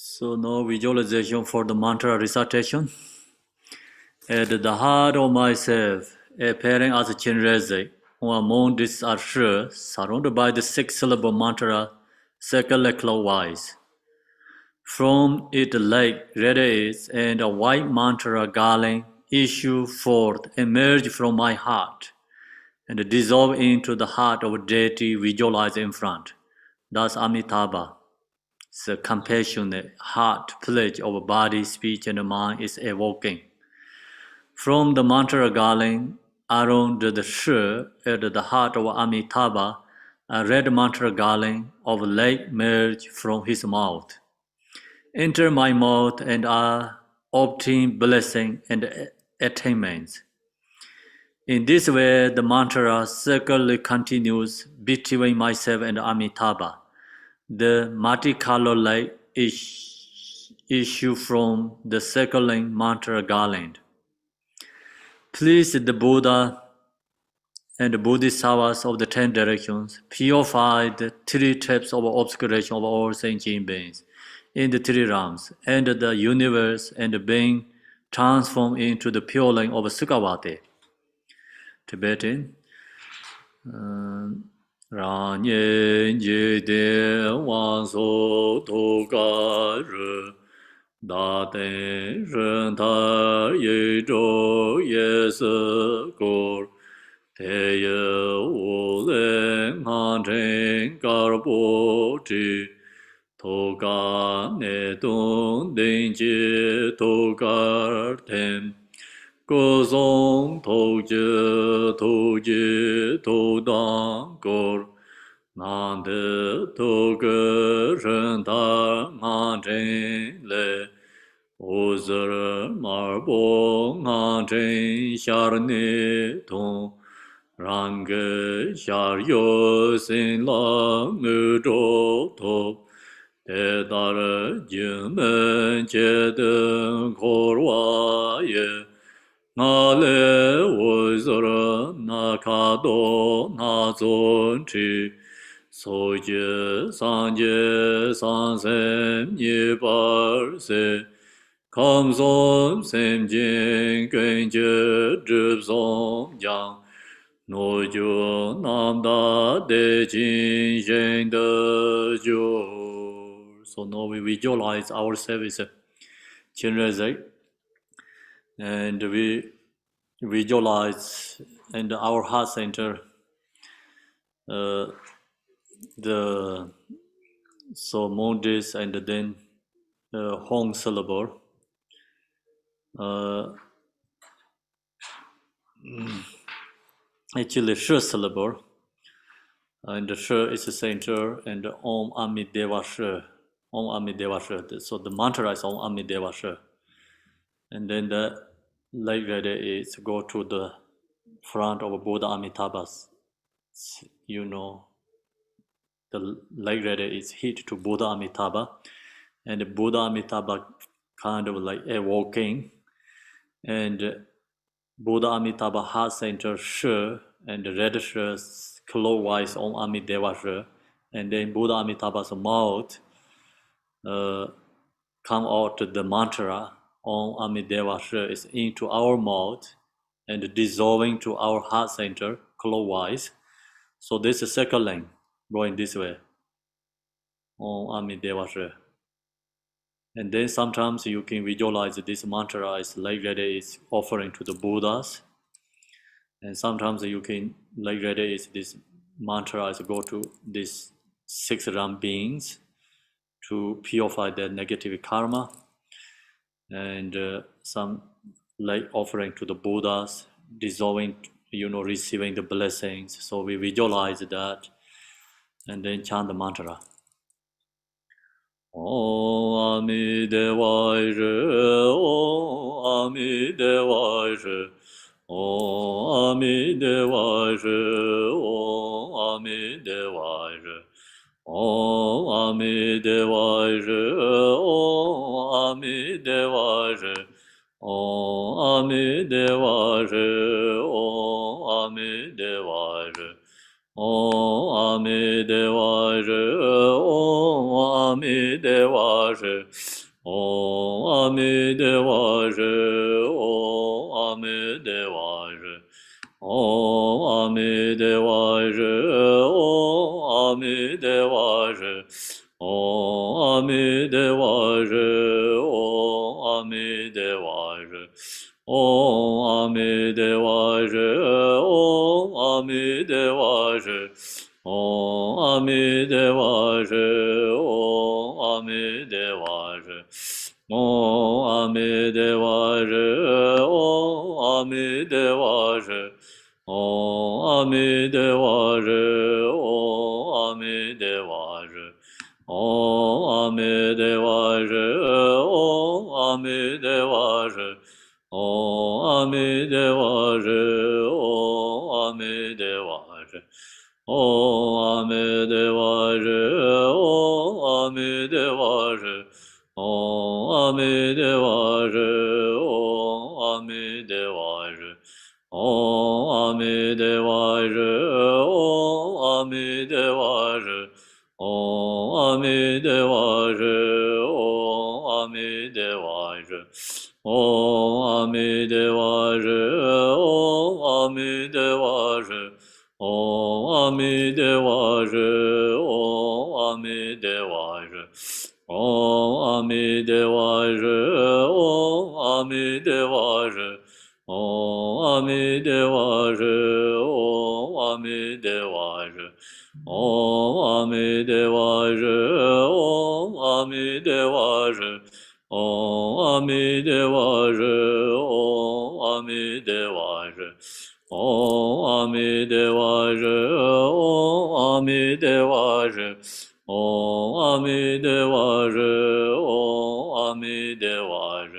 So no visualization for the mantra recitation. At the heart of myself, appearing as a Chinrezig, or among these are sure, surrounded by the 6-syllable mantra, circular clockwise. From it like radiates and a white mantra garland issue forth, emerge from my heart, and dissolve into the heart of a deity visualized in front. Thus Amitabha, the compassionate heart pledge of body, speech, and mind is evoking. From the mantra garland around the shore at the heart of Amitabha, a red mantra garland of light merge from his mouth. Enter my mouth and obtain blessing and attainments. In this way, the mantra circle continues between myself and Amitabha. The multicolor light issue from the circling mantra garland. Please the Buddha and the Bodhisattvas of the 10 directions purify the 3 types of obscuration of all sentient beings in the 3 realms, and the universe and the being transformed into the pure light of Sukhavati. Tibetan. Ran yin ji de wan so to ga re, da den ren ta ye zhou ye se gor, te ye wu len han chen gar bo ji, to ga ne dong den ji to gar ten. 歌颂头觉头觉头当歌，难得头个人他安真来，我这马波安真下你同，让个下有心郎我着头。 대다르 주문 제등 고와 ye na le wo zora na ka do na zon chi so je san sem ye par se kam zon sem jin gen je zhib zon yang no ju nam da de jin zhen de ju. So now we visualize ourselves as Chinrezek, and we visualize in our heart center uh, the so Mondis and then Hong syllable. Actually, Shi syllable, and the Shi is the center, and the Om Amideva Shi. Om Amideva Shi. So the mantra is Om Amideva Shi. And then the leg ready is go to the front of Buddha Amitabha's. You know, the leg ready is hit to Buddha Amitabha, and the Buddha Amitabha kind of like a walking, and Buddha Amitabha heart center Shi, and the red Shi clockwise on Amideva Shi, and then Buddha Amitabha's mouth come out the mantra on Amideva Shi is into our mouth and dissolving to our heart center clockwise. So this is second line going this way on Amideva Shi. And then sometimes you can visualize this mantra is like that is offering to the Buddhas. And sometimes you can like that is this mantra is go to these 6 Ram beings to purify their negative karma. And some like offering to the Buddhas, dissolving, receiving the blessings. So we visualize that and then chant the mantra. Om Amidevaya, Om Amidevaya, Om Amidevaya, Om Amidevaya, Om Amidevaya, Om Amidevaya, Om Amidevaya, Om Amidevaya. Om Amidevaya, Om Amidevaya, Om Amidevaya, Om Amidevaya, Om Amidevaya, Om Amidevaya, Om Amidevaya, Om Amidevaya. Om Amidevaya, Om Amidevaya, Om Amidevaya, Om Amidevaya, Om Amidevaya, Om Amidevaya, Om Amidevaya, Om Amidevaya, Om Amidevaya, Om Amidevaya, Om Amidevaya, Om Amidevaya, Om Amidevaya, Om Amidevaya, Om Amidevaya, Om Amidevaya, Om Amidevaya, Om Amidevaya, Om Amidevaya, Om Amidevaya. Om Amidevaya, Om Amidevaya, Om Amidevaya, Om Amidevaya, Om Amidevaya, Om Amidevaya, Om Amidevaya, Om Amidevaya, Om Amidevaya, Om Amidevaya, Om Amidevaya, Om Amidevaya, Om Amidevaya, Om Amidevaya, Om Amidevaya, Om Amidevaya,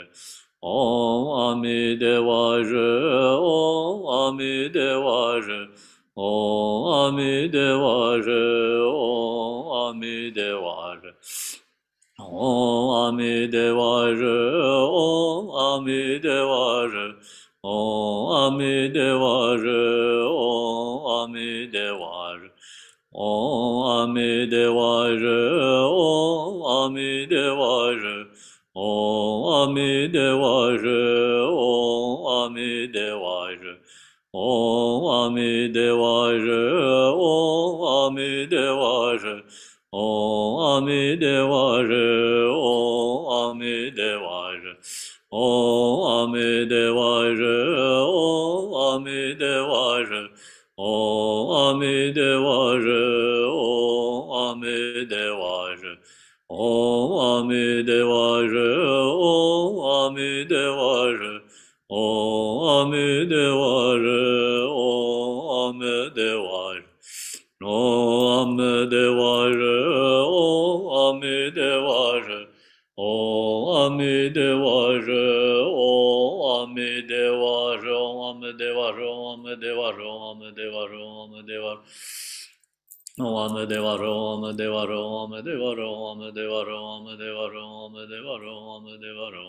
Om Amidevaya, Om Amidevaya, Om Amidevaya, Om Amidevaya. Om Amidevara, Om Amidevara, Om Amidevara, Om Amidevara, Om Amidevara, Om Amidevara, Om Amidevara, Om Amidevara, Om Amidevara, Om Amidevara, Om Amidevara, Om Amidevara, Om Amidevara, Om Amidevara, Om Amidevara, Om Amidevara, Om Amidevara, Om Amidevara, Om Amidevara, Om Amidevara. Om Amidevara, Om Amidevara, Om Amidevara, Om Amidevara, Om Amidevara, Om Amidevara, Om Amidevara, Om Amidevara. Om Devaro, Om Devaro, Om Devaro, Om Devaro, Om Devaro, Om Devaro,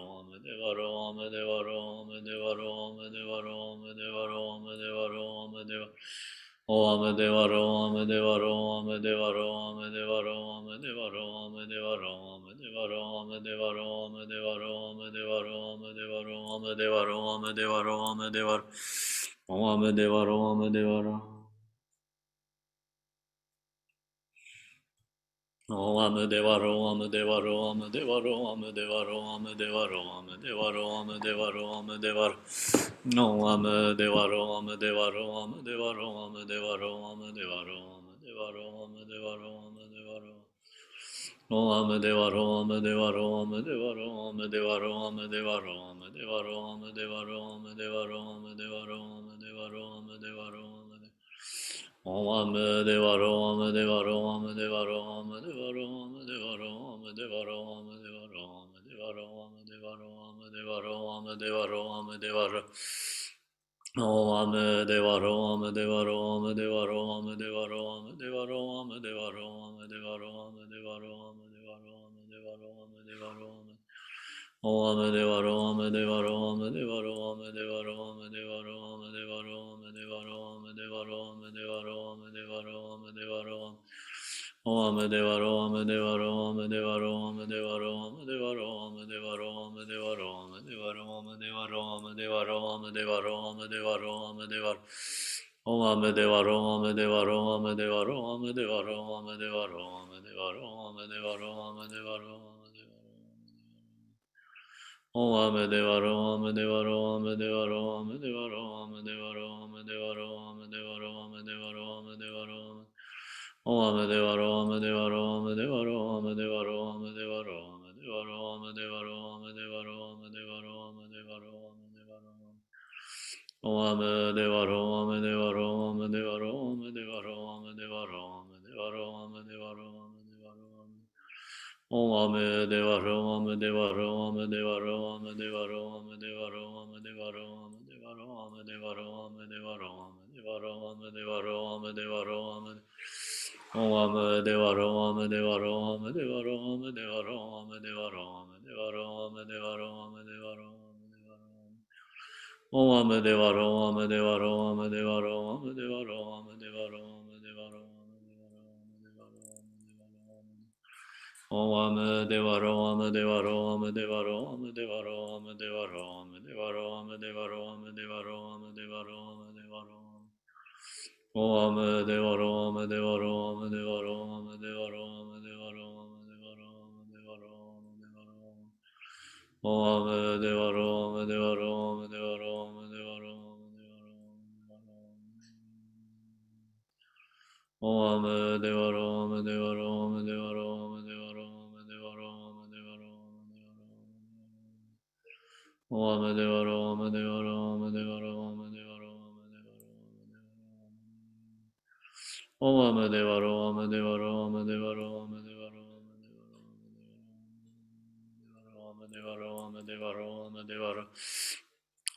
Om Devaro, Om Devaro, Om Devaro, Om Devaro, Om Devaro, Om Devaro, Om Devaro, Om Devaro. Om Devaro, Om Devaro, Om Devaro, Om Devaro, Om Devaro, Om Devaro, Om Devaro, Om Devaro, Om Devaro, Om Devaro, Om Devaro, Om Devaro, Om Devaro, Om Devaro. Om Devaro, Om Devaro. Om Amedevaro, Amedevaro, Amedevaro, Amedevaro, Amedevaro, Amedevaro, Amedevaro, Amedevaro. No Amedevaro, Amedevaro, Amedevaro, Amedevaro, Amedevaro, Amedevaro, Amedevaro, Amedevaro. No Amedevaro, Amedevaro, Amedevaro, Amedevaro, Amedevaro, Amedevaro, Amedevaro, Amedevaro, Amedevaro, Amedevaro, Amedevaro, Amedevaro. Om Amedevaro, Amedevaro, Amedevaro, Amedevaro, Amedevaro, Amedevaro, Amedevaro, Amedevaro, Amedevaro, Amedevaro, Amedevaro, Amedevaro. Om Amedevaro, Amedevaro, Amedevaro, Amedevaro, Amedevaro, Amedevaro, Amedevaro, Amedevaro, Amedevaro, Amedevaro, Amedevaro. Om Amedevaro, Amedevaro, Amedevaro, Amedevaro, Amedevaro, Amedevaro, Amedevaro, Amedevaro, Amedevaro, Amedevaro, Amedevaro. Om Amedevaro, Amedevaro, Amedevaro, Amedevaro, Amedevaro, Amedevaro, Amedevaro, Amedevaro, Amedevaro, Amedevaro, Amedevaro, Amedevaro, Amedevaro. Om Amedevaro, Amedevaro, Amedevaro, Amedevaro, Amedevaro, Amedevaro, Amedevaro, Amedevaro, Amedevaro. Om Amedevaro, Amedevaro, Amedevaro, Amedevaro, Amedevaro, Amedevaro, Amedevaro, Amedevaro, Amedevaro. Om Amedevaro, Amedevaro, Amedevaro, Amedevaro, Amedevaro, Amedevaro, Amedevaro, Amedevaro, Amedevaro, Amedevaro, Amedevaro. Om Amedevaro, Amedevaro, Amedevaro, Amedevaro, Amedevaro, Amedevaro, Amedevaro, Amedevaro. Om Amedevaro, Amedevaro, Amedevaro, Amedevaro, Amedevaro, Amedevaro, Amedevaro, Amedevaro, Amedevaro, Amedevaro, Amedevaro, Amedevaro, Amedevaro. Om Amedevaro, Amedevaro, Amedevaro, Amedevaro, Amedevaro, Amedevaro, Amedevaro, Amedevaro, Amedevaro. Om Amedevaro, Amedevaro, Amedevaro, Amedevaro, Amedevaro, Amedevaro, Amedevaro, Amedevaro, Om Amedevaro, Amedevaro, Amedevaro, Amedevaro, Amedevaro, Amedevaro, Amedevaro, Amedevaro, Amedevaro, Amedevaro. Om Amedevaro, Amedevaro, Amedevaro, Amedevaro, Amedevaro, Amedevaro, Amedevaro, Amedevaro. Om Amedevaro, Amedevaro, Amedevaro, Amedevaro, Amedevaro, Om Amedevaro, Amedevaro, Amedevaro, Amedevaro, Amedevaro, Amedevaro, Amedevaro. Om Amedevaro, Amedevaro, Amedevaro, Amedevaro, Amedevaro, Amedevaro. Om Amedevaro, Amedevaro, Amedevaro, Amedevaro, Amedevaro, Amedevaro, Amedevaro, Amedevaro.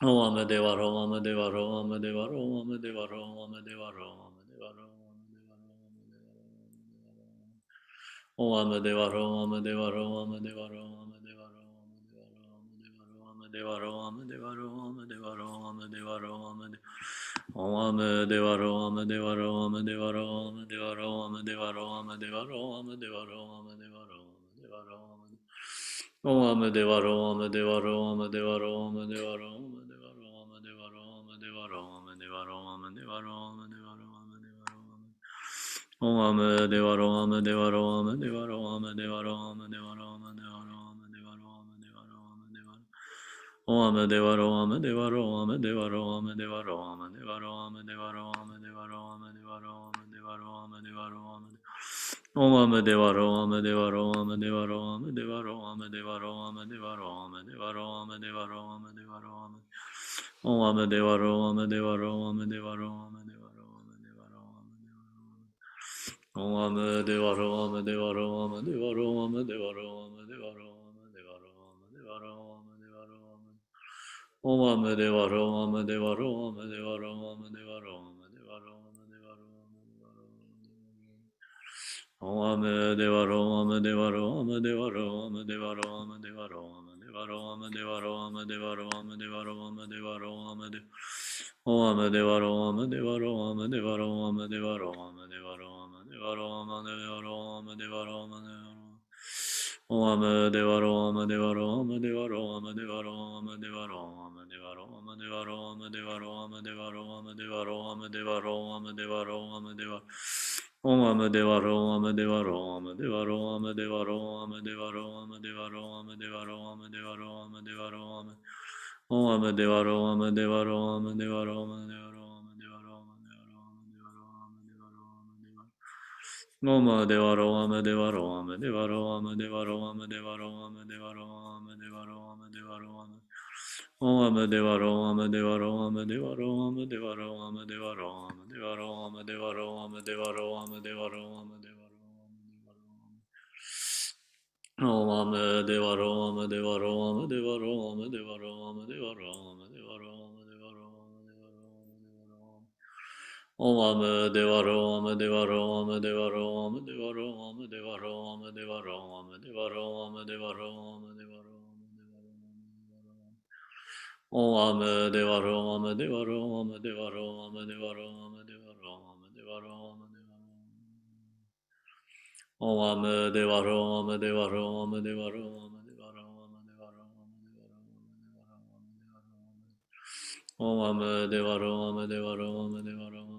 Om Amedevaro, Amedevaro, Amedevaro, Amedevaro, Amedevaro, Amedevaro, Amedevaro, Amedevaro. Om Amadevaro, Amadevaro, Amadevaro, Amadevaro, Amadevaro, Amadevaro, Amadevaro, Amadevaro, Amadevaro, Om Amadevaro, Amadevaro, Amadevaro, Amadevaro, Amadevaro, Amadevaro, Amadevaro, Amadevaro, Amadevaro, Om Amadevaro, Amadevaro, Amadevaro, Amadevaro, Amadevaro, Amadevaro, Amadevaro, Amadevaro, Amadevaro, Amadevaro, Amadevaro, Om Amadevaro, Amadevaro, Amadevaro, Amadevaro, Amadevaro, Amadevaro, Amadevaro, Amadevaro, Amadevaro. Om Amadevaro, Amadevaro, Amadevaro, Amadevaro, Amadevaro, Amadevaro, Amadevaro, Amadevaro, Amadevaro, Amadevaro, Amadevaro. Om Amadevaro, Amadevaro, Amadevaro, Amadevaro, Amadevaro, Amadevaro, Amadevaro, Amadevaro, Amadevaro, Amadevaro. Om Amadevaro, Amadevaro, Amadevaro, Amadevaro, Amadevaro, Amadevaro. Om Amadevaro, Amadevaro, Amadevaro, Amadevaro, Amadevaro, Amadevaro, Amadevaro, Amadevaro, Om Amadevaro, Amadevaro, Amadevaro, Amadevaro, Amadevaro, Amadevaro, Om Amadevaro, Amadevaro, Amadevaro, Amadevaro, Amadevaro, Amadevaro, Amadevaro, Amadevaro, Amadevaro, Amadevaro, Amadevaro. Om Amadevaro, Amadevaro, Amadevaro, Amadevaro, Amadevaro, Amadevaro, Amadevaro, Amadevaro, Amadevaro. Om Amadevaro, Amadevaro, Amadevaro, Amadevaro, Amadevaro, Amadevaro, Amadevaro, Amadevaro, Amadevaro, Amadevaro, Amadevaro, Amadevaro, Amadevaro. Om Amadevaro, Amadevaro, Amadevaro, Amadevaro, Amadevaro, Amadevaro, Amadevaro, Amadevaro, Amadevaro, Amadevaro. Om Amadevaro, Amadevaro, Amadevaro, Amadevaro, Amadevaro, Amadevaro, Amadevaro, Amadevaro, Amadevaro. Amadevaro, Amadevaro, Amadevaro, Amadevaro, Amadevaro, Amadevaro, Amadevaro, Amadevaro, Amadevaro. Om Amadevaro, Amadevaro, Amadevaro, Amadevaro, Amadevaro, Amadevaro, Amadevaro, Amadevaro, Amadevaro, Amadevaro. Om Amadevaro, Amadevaro, Amadevaro, Amadevaro, Amadevaro, Amadevaro, Amadevaro, Amadevaro. Om Amadevaro, Amadevaro, Amadevaro, Amadevaro, Amadevaro, Amadevaro, Amadevaro, Amadevaro, Amadevaro, Amadevaro. Om Amadevaro, Amadevaro, Amadevaro, Amadevaro, Amadevaro, Amadevaro, Amadevaro. Om Amadevaro, Amadevaro, Amadevaro, Amadevaro, Amadevaro, Amadevaro, Amadevaro. Om Amadevaro, Amadevaro, Amadevaro, Amadevaro, Amadevaro.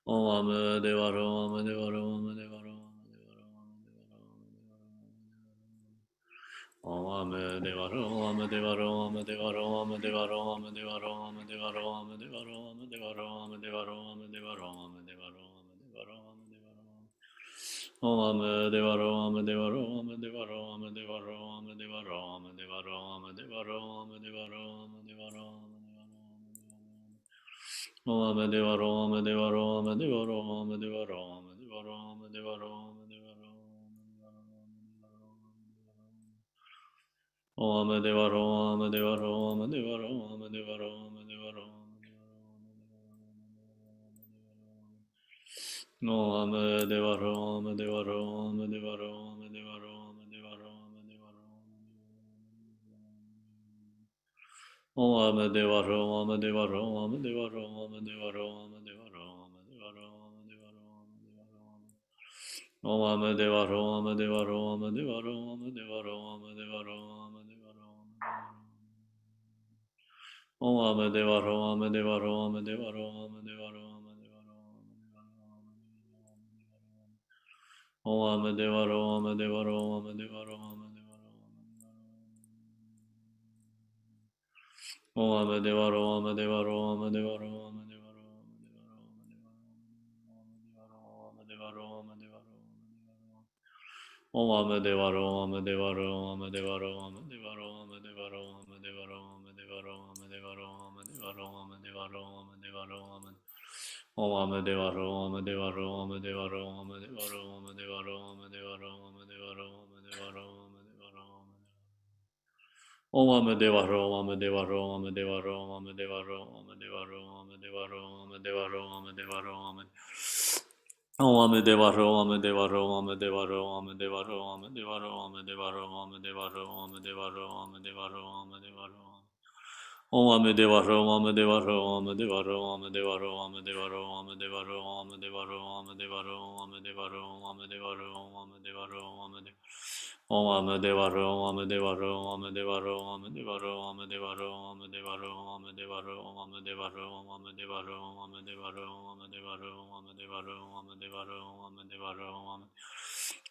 Om Amadevaro, Amadevaro, Amadevaro, Amadevaro, Amadevaro. Om Amadevaro, Amadevaro, Amadevaro, Amadevaro, Amadevaro, Amadevaro, Amadevaro, Amadevaro, Amadevaro, Amadevaro, Amadevaro, Amadevaro, Amadevaro. Om Amadevaro, Amadevaro, Amadevaro, Amadevaro, Amadevaro, Amadevaro, Amadevaro, Amadevaro, Amadevaro, Om Amadevaro, Amadevaro, Amadevaro, Amadevaro, Amadevaro, Amadevaro, Amadevaro, Om Amadevaro, Amadevaro, Amadevaro, Amadevaro, Amadevaro, No Amadevaro, Amadevaro, Amadevaro, Amadevaro, Amadevaro, Amadevaro. Om Amadevaro, Amadevaro, Amadevaro, Amadevaro, Amadevaro, Amadevaro, Amadevaro, Amadevaro. Om Amadevaro, Amadevaro, Amadevaro, Amadevaro, Amadevaro, Amadevaro, Om Amadevaro, Amadevaro, Amadevaro, Amadevaro, Amadevaro, Om Amadevaro, Amadevaro, Amadevaro, Amadevaro. Om Amadevaro, Amadevaro, Amadevaro, Amadevaro, Amadevaro, Amadevaro, Amadevaro. Om Amadevaro, Amadevaro, Amadevaro, Amadevaro, Amadevaro, Amadevaro, Amadevaro, Amadevaro, Amadevaro, Amadevaro, Amadevaro, Amadevaro. Om Amadevaro, Amadevaro, Amadevaro, Amadevaro, Amadevaro, Amadevaro, Amadevaro, Amadevaro, Amadevaro. Om Amadevaro, Amadevaro, Amadevaro, Amadevaro, Amadevaro, Amadevaro, Amadevaro, Amadevaro, Amadevaro. Om Amedeva Ro Amedeva Ro Amedeva Ro Amedeva Ro Amedeva Ro Amedeva Ro Amedeva Ro Amedeva Ro Amedeva Ro Amedeva Ro Om Amedeva Ro Amedeva Ro Amedeva Ro Amedeva Ro Amedeva Ro Amedeva Ro Amedeva Ro Amedeva Ro Amedeva Ro Amedeva Ro Amedeva Ro Amedeva Om Amedeva Ro Amedeva Ro Amedeva Ro Amedeva Ro Amedeva Ro Amedeva Ro Amedeva Ro Amedeva Ro Amedeva Ro Amedeva Ro Amedeva Ro Amedeva Ro Amedeva Ro Amedeva Ro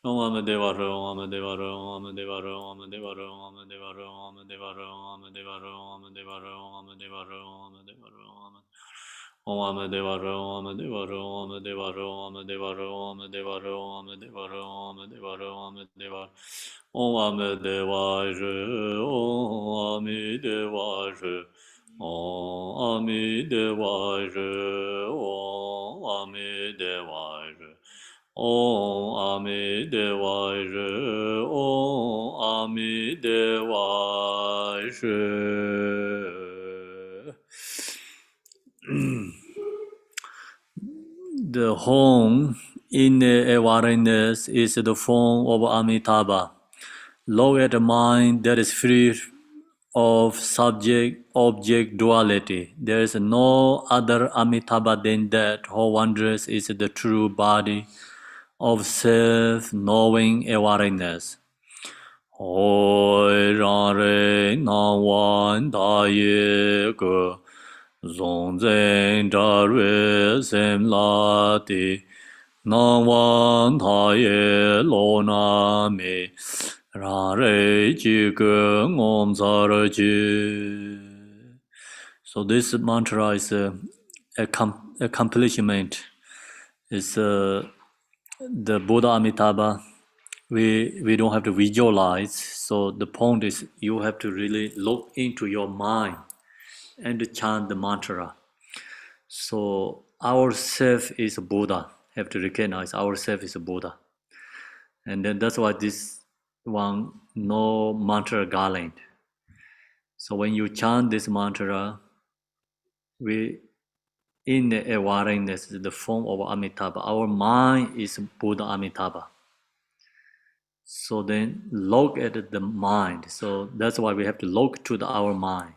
Om Amedeva Ro Amedeva Ro Amedeva Ro Amedeva Ro Amedeva Ro Amedeva Ro Amedeva Ro Amedeva Ro Amedeva Ro Amedeva Ro Om Amedeva Ro Amedeva Ro Amedeva Ro Amedeva Ro Amedeva Ro Amedeva Ro Amedeva Ro Amedeva Om Amedeva Ro Om Amedeva Ro Om Amedeva Ro Om Amedeva Ro Om Amedeva Ro Om Amedeva Ro The home in the awareness is the form of Amitabha. Look at a mind that is free of subject-object duality. There is no other Amitabha than that. How wondrous is the true body of self-knowing awareness. Hoi rang re na wan da ye ge zong zeng zha rui sem la di na wan da ye lo na me rang re ji ge ngom za re ji. So this mantra is accomplishment. It's the Buddha Amitabha. We don't have to visualize. So the point is you have to really look into your mind and chant the mantra. So our self is Buddha. Have to recognize our self is Buddha. And then that's why this one no mantra garland. So when you chant this mantra, we in the awareness, the form of Amitabha. Our mind is Buddha Amitabha. So then look at the mind. So that's why we have to look to our mind.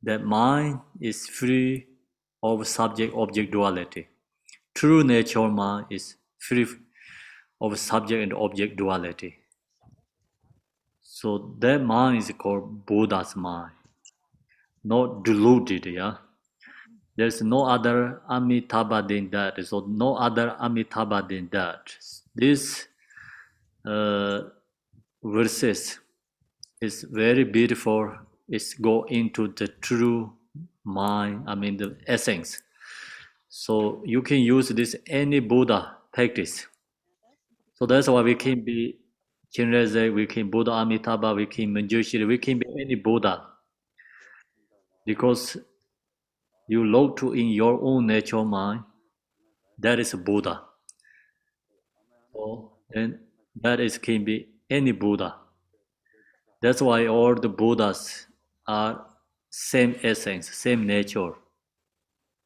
That mind is free of subject-object duality. True nature mind is free of subject and object duality. So that mind is called Buddha's mind, not deluded. Yeah, there's no other Amitabha than that. So no other Amitabha than that. This verses is very beautiful. It's go into the true mind. I mean the essence. So you can use this any Buddha practice. So that's why we can be Chinreze, we can Buddha Amitabha, we can Manjushri, we can be any Buddha. Because you look to in your own natural mind, that is a Buddha. So then that is can be any Buddha. That's why all the Buddhas are same essence, same nature.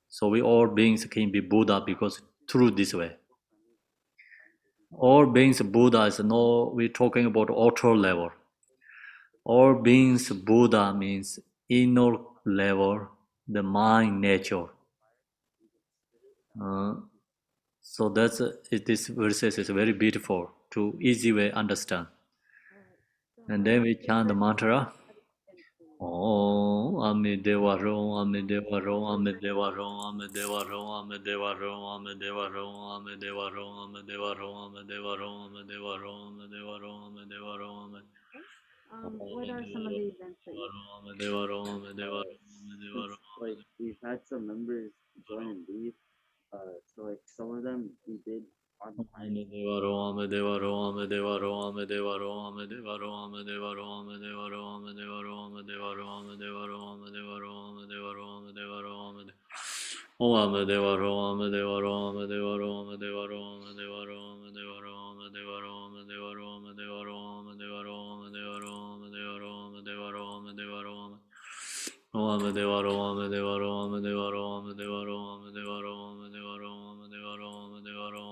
So we all beings can be Buddha because through this way. All beings Buddha is no, we're talking about outer level. All beings Buddha means inner level, the mind nature. So that's this verses is very beautiful to easy way understand. And then we chant the mantra. Om Amideva Ro Amideva Ro Amideva Ro Amideva Ro Amideva Ro Amideva Ro Amideva Ro Amideva Ro Amideva Ro Amideva Ro Amideva Ro Amideva Ro What are some of the events that you Amideva Ro Amideva Ro Amideva since Ro like we've had some members join and leave, so like some of them we did on time. Amideva Ro Amideva Ro Amideva Ro Amideva Ro Amideva Ro Amideva Ro Amideva Ro Amideva Ro Amideva Ro Amideva Ro Amideva Ro Amideva Ro Amideva Ro Amideva Om Amideva Ro Amideva Ro Amideva Ro Amideva Ro Amideva Ro Amideva Ro Amideva Ro Amideva Ro Amideva Ro Amideva Ro Amideva Ro Amideva Ro Amideva Ro Amideva Ro Om Amideva Ro Amideva Ro Amideva Ro Amideva Ro Amideva Ro Amideva Ro Amideva Ro Amideva Ro Amideva Ro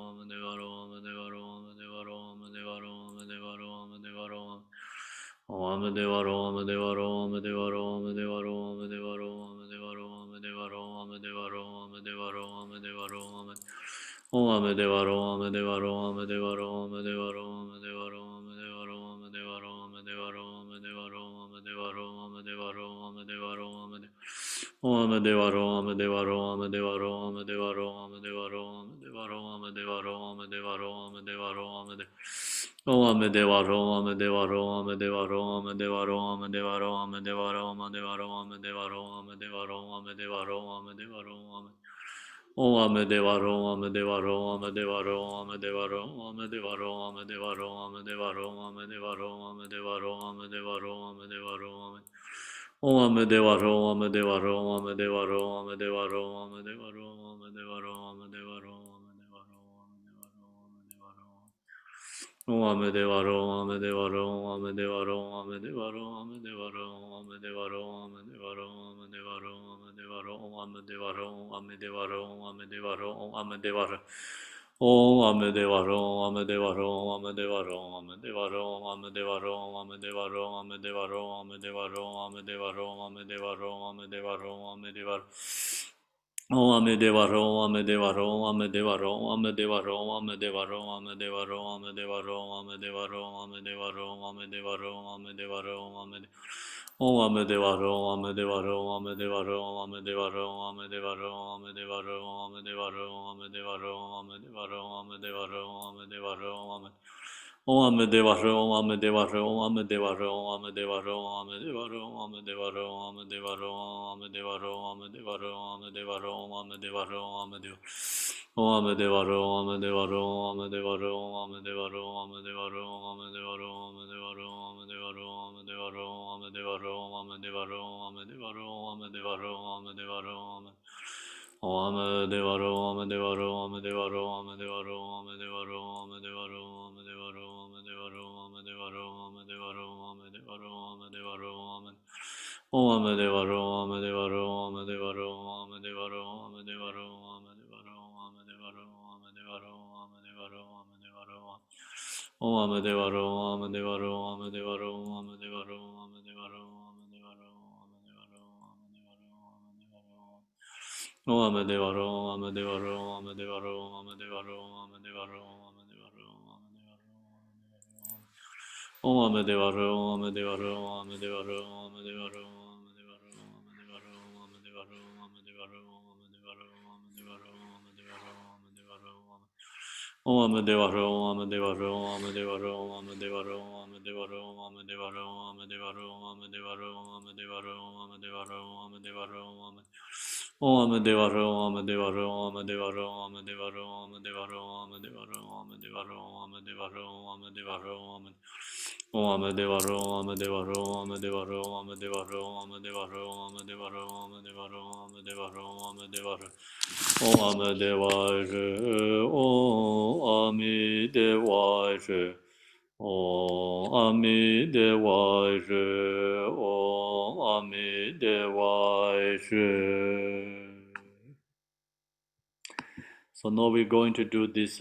So now we're going to do this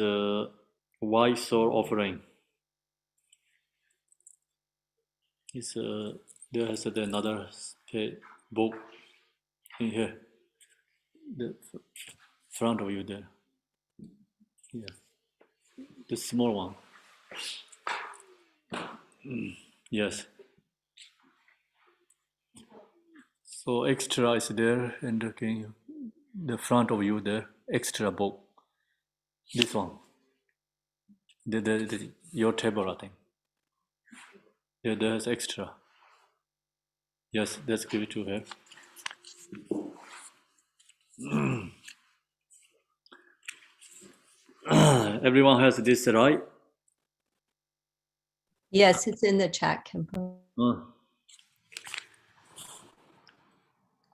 white soul offering. It's, there's another book in here, the front of you there. Yeah, the small one. Yes. So extra is there, and the front of you there, extra book. This one. Your table, I think. Yeah, there's extra. Yes, let's give it to her. Everyone has this, right? Yes, it's in the chat, Kempo.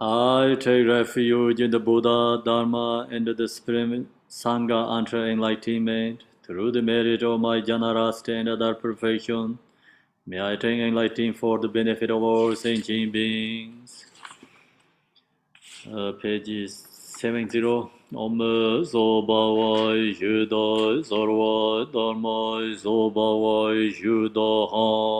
I take refuge in the Buddha, Dharma, and the Supreme Sangha until enlightenment. Through the merit of my Janarasta and other perfection, may I attain enlightenment for the benefit of all sentient beings. Page 70. Om Zobawai Judai Zarwai Dharmai Zobawai Judahan.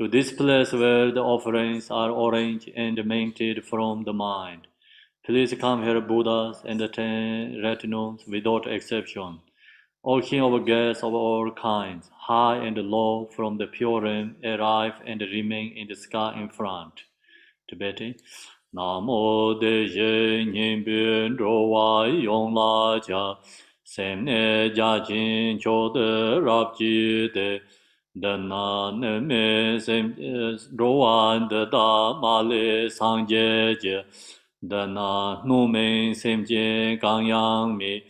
to this place where the offerings are arranged and minted from the mind. Please come here, Buddhas and the 10 retinues without exception. All king of guests of all kinds, high and low, from the pure realm, arrive and remain in the sky in front. Tibetan. Namo de je nin bin ro wa yong la cha sem ne ja jin cho de rab ji de na ne me sem ro wa de da ma le sang je je na nu me sem je gang yang mi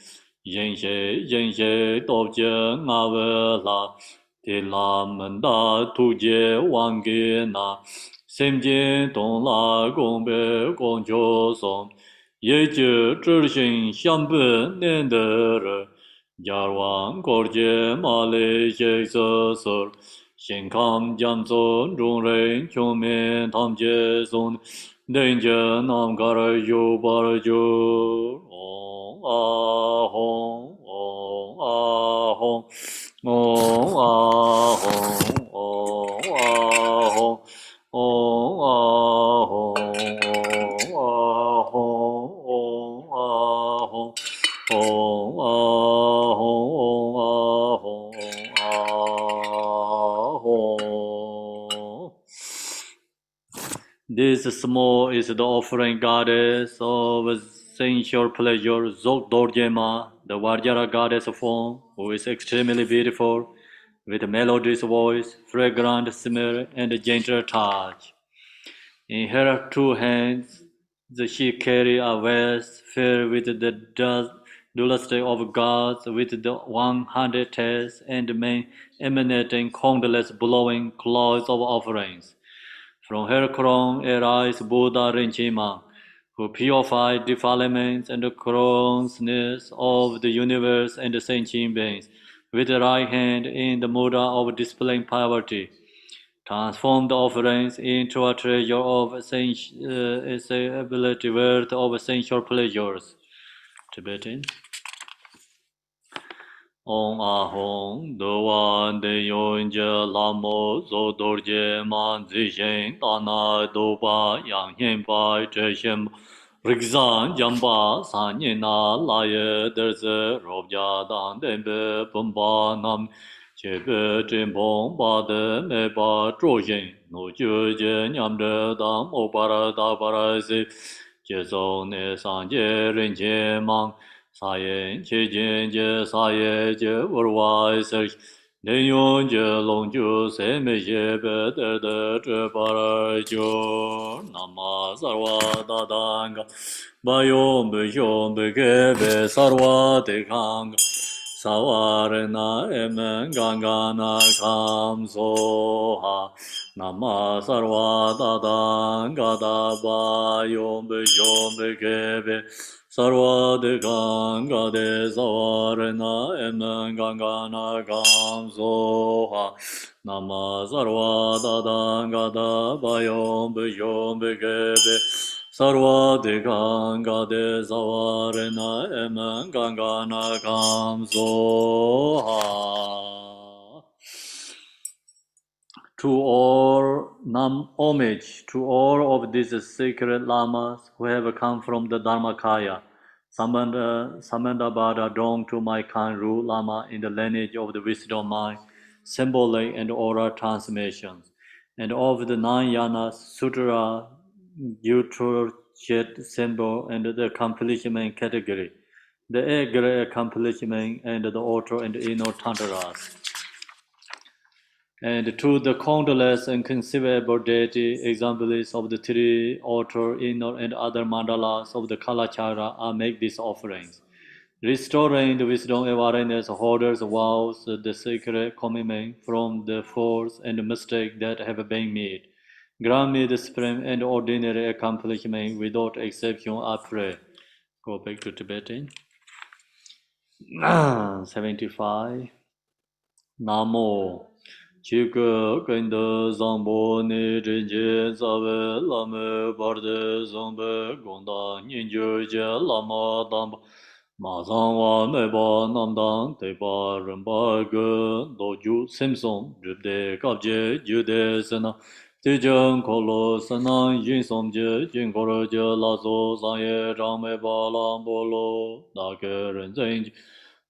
yin xie do je nga we la de la men da tu je wang ge na Sem Jin Dong La Gong Be Gong Jo Song Ye Jie Zhi Xin Xiang Be Nian De Re Yar Wang Gor Jie Ma Le Xie Se Ser Xin Kam Jiam Zon Rong Ren Qiong Men Tam Jie Song Den Jie Nam Gar Yu Bar Ju Ong A Hong Ong A Hong Ong A Hong Ong A Hong Om Ahom, Om Ahom, Om Ahom, Om Ahom, Om Ahom. This small is the offering goddess of sensual pleasure, Zog Dorjema, the Vajra goddess form, who is extremely beautiful, with a melodious voice, fragrant smell, and a gentle touch. In her two hands, she carries a vase filled with the dust of gods, with the 100 heads, and men emanating countless blowing clouds of offerings. From her crown arise Buddha Rinchima, who purified defilements and the crownsness of the universe and sentient beings, with the right hand in the mudra of displaying poverty. Transform the offerings into a treasure of ability worth of sensual pleasures. Tibetan. Om Ahom Doan De Yonja Lamo Zo Dorje Man Zishen Dana Doba Yang Yen Bai Zeshem Rigzan Jamba Sanyena Laye Derze Robja Dan Dembe Pumba Nam Chebe Jimbong Ba De Me Ba Zhoshen No Jue Je Nyam De Dam Obara Da Bara Se Jezo Ne Sanje Rin Je Mang Sayen che jen je saye je urwai ser ne yon je long ju se me je be de zhe par jo nama sarva da dang ba yon be ge be sarva de kang sawar na emen ganga na kam so ha nama sarva da dang ga da ba yon be ge be Sarva de ganga de savarna emen ganga na gam soha nama sarva da danga da bayom bejom begebe sarva de ganga de savarna emen ganga na gam soha. To all homage to all of these sacred lamas who have come from the Dharmakaya, Samandabhada dong to my Kanru Lama in the lineage of the wisdom mind, symbolic and oral transmissions, and of the 9 yanas, sutra, Utrochet symbol, and the accomplishment category, the egre accomplishment, and the auto and inner tantras. And to the countless and conceivable deity exemplars of the 3 outer, inner, and other mandalas of the Kalachakra, I make these offerings. Restoring the wisdom awareness holders vows the sacred commitment from the faults and mistakes that have been made. Grant me the supreme and ordinary accomplishment without exception, I pray. Go back to Tibetan. 75. Namo. Chika kanda zambo ne rinje zawe lame barde zambe gonda ninjo je lama damba Mazangwa meba namdang tepa rinpa ge doju simsong dribde kapje jude sena tijang kolo sena yin somje jing koro je laso sanye rang meba lang bolo dake rin zeng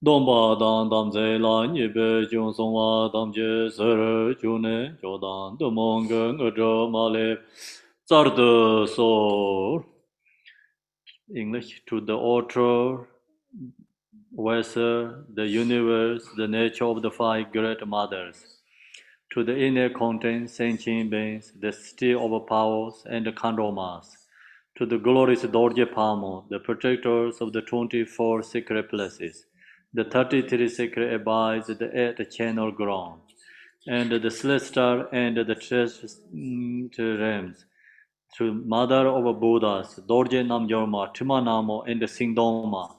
domba dang damze la nipe jung songwa damje sere june jodan dumong ge ngedro male zarde sor English to the author Weather, the universe, the nature of the five great mothers, to the inner content, sentient beings, the city of powers and the kandromas, to the glorious Dorje Pamo, the protectors of the 24 secret places, the 33 secret abides, the 8 channel ground, and the celestial and the treasure realms, to mother of Buddhas, Dorje Namjorma, Timanamo, and the Singdoma,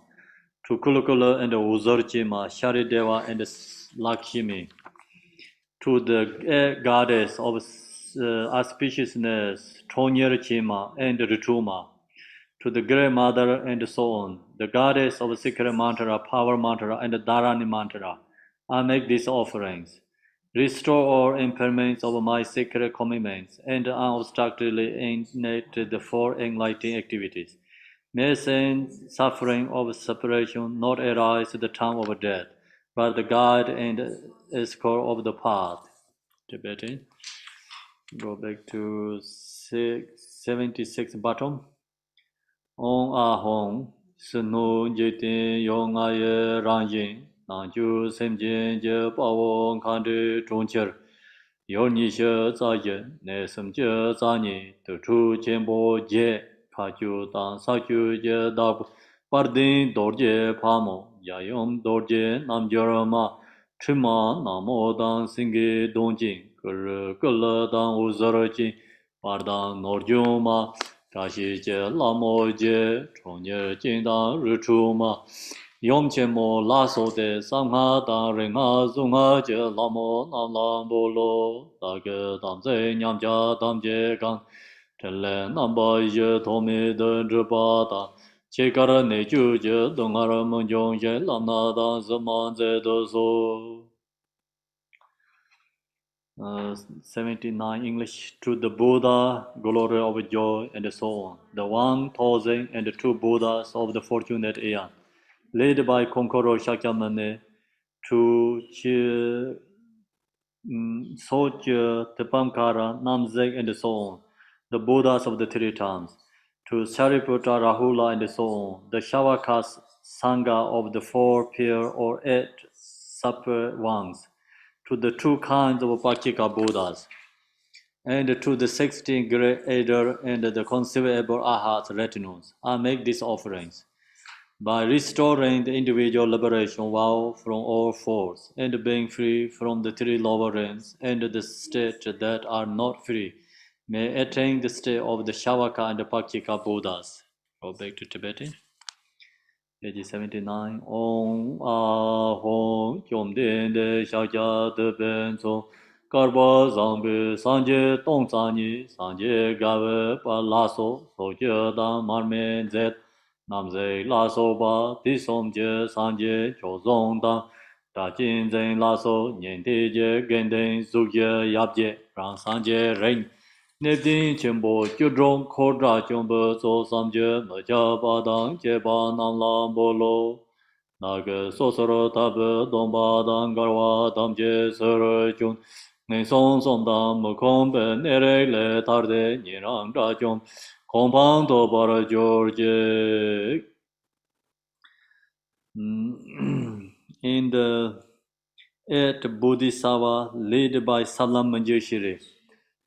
to Kulukula and Uzarjima, Sharideva and Lakshmi, to the goddess of auspiciousness, Tonyarchima and Rituma, to the Grey Mother and so on, the goddess of secret mantra, power mantra, and Dharani mantra. I make these offerings. Restore all impairments of my sacred commitments and unobstructedly innate the four enlightening activities. May sin, suffering of separation not arise at the time of death, but the guide and escort of the path. Tibetan. Go back to 76 bottom. On a hong, sunu jitin yong aye rangjin, nangju semjin je pawon kandi chungchir. Yo ni she za ye, ne sem je za ni, tu chu chenpo je, ka ju dan sa ju je dab, pardin dor je pamo, ya yom dor je nam jorama, chima namo dan singi dongjin, kul kul dan uzar jin, pardang norjuma, kashi je lamo je, chonye jin dan ruchuma, Yom Chemo Laso de Sangha Dan Ringa Zunga Je Lamo Nam Lam Bolo Dage Damze Nyamja Damje Gang Tele Namba Je Tomi De Dripa Da Chekara Ne Ju Je Dungara Munjong Je Lamna Dan Zaman Ze Do So 79 English to the Buddha, glory of joy, and so on. The 1,002 Buddhas of the fortunate Aeon, led by Conqueror Shakyamuni to Soja, Tepankara, Namzeg, and so on. The Buddhas of the three times. To Sariputta, Rahula, and so on. The Shavakas Sangha of the four pair or eight separate ones. To the two kinds of Pakika Buddhas. And to the 16 great elder and the conceivable Ahats retinues. I make these offerings. By restoring the individual liberation vow from all fours and being free from the three lower realms and the state that are not free, may attain the state of the Shavaka and the Pakika Buddhas. Go back to Tibetan. Page 79. Om Ahom Kyom Den De Shakya De Ben So Karpa Zangbe Sanje Tong Tsani Sanje Gawe Pa Laso Sokye Dan Marmen Zet Namze Laso Ba Tisom Je Sanje Chozong Dan Da Jin Zen Laso Nyen Te Je Genden Sukye Yap Je Rang Sanje Ren Nebdin Chenpo Kyudrong Kodra Chombo So Samje Maja Badang Jeba Namlam Bolo Naga Sosoro Tabe Domba Dan Garwa Damje Sere Chun Ngay Song Som Dam Mokong Ben Nere Le Tarde Nirang Ra Chom Kompang To Para George in the 8th Bodhisattva led by Salam Manjushri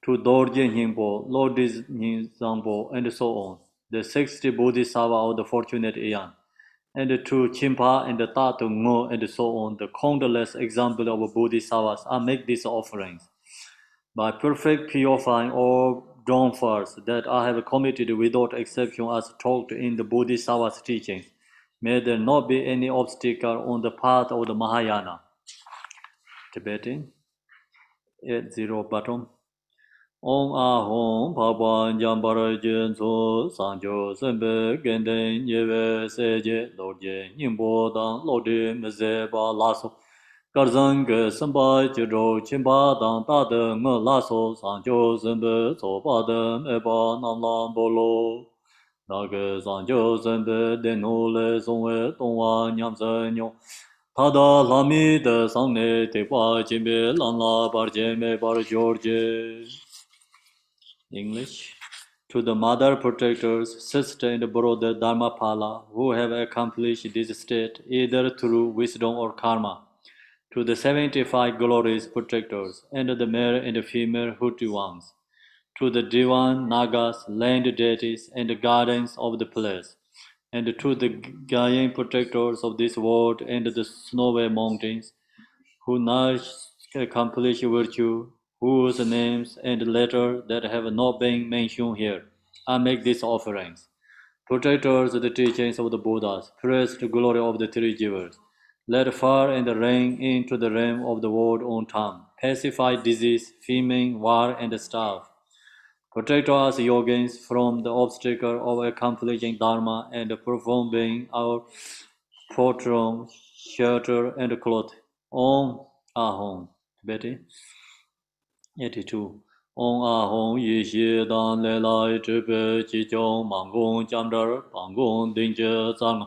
to Dorje Nyingpo, Lord Nyingpo, and so on. The 60 Bodhisattva of the fortunate Aeon, and to Chimpa and the Tatu Ngo, and so on. The countless example of Bodhisattvas, I make these offerings. By perfect purifying all downfalls that I have committed without exception as taught in the Bodhisattva's teachings, may there not be any obstacle on the path of the Mahayana. Tibetan 80 bottom. Om Ahom Papan Jambar Jinsu Sanjo Sembe Genden Yeve Seje Lodje Nimbo Dan Lodi Mezeba Lasso Garzang Samba Jiro Chimba Dan Tade Me Lasso Sanjo Sembe Soba Den Eba Namlam Bolo Nage Sanjo Sembe Denole Songwe Tongwa Nyamsen Nyong Tada Lami De Sangne Tepa Jimbe Lanla Bar Jeme Bar George English. To the mother protectors, sister and brother Dharmapala, who have accomplished this state either through wisdom or karma. To the 75 glorious protectors, and the male and female Hutu ones. To the Divan, Nagas, land deities, and the guardians of the place. And to the guardian protectors of this world and the snowy mountains, who nourish accomplish virtue, whose names and letters that have not been mentioned here. I make these offerings. Protectors the teachings of the Buddhas, praise the glory of the three givers. Let fire and rain into the realm of the world on time. Pacify disease, famine, war, and starve. Protect us yogins from the obstacle of accomplishing Dharma and performing our fortune, shelter, and cloth. Om Ahom. Betty? 82. Om Ahom Yi Xie Dan Le Lai Zhi Be Qi Jiong Mang Gong Jiam Zhe Bang Gong Ding Jie Zang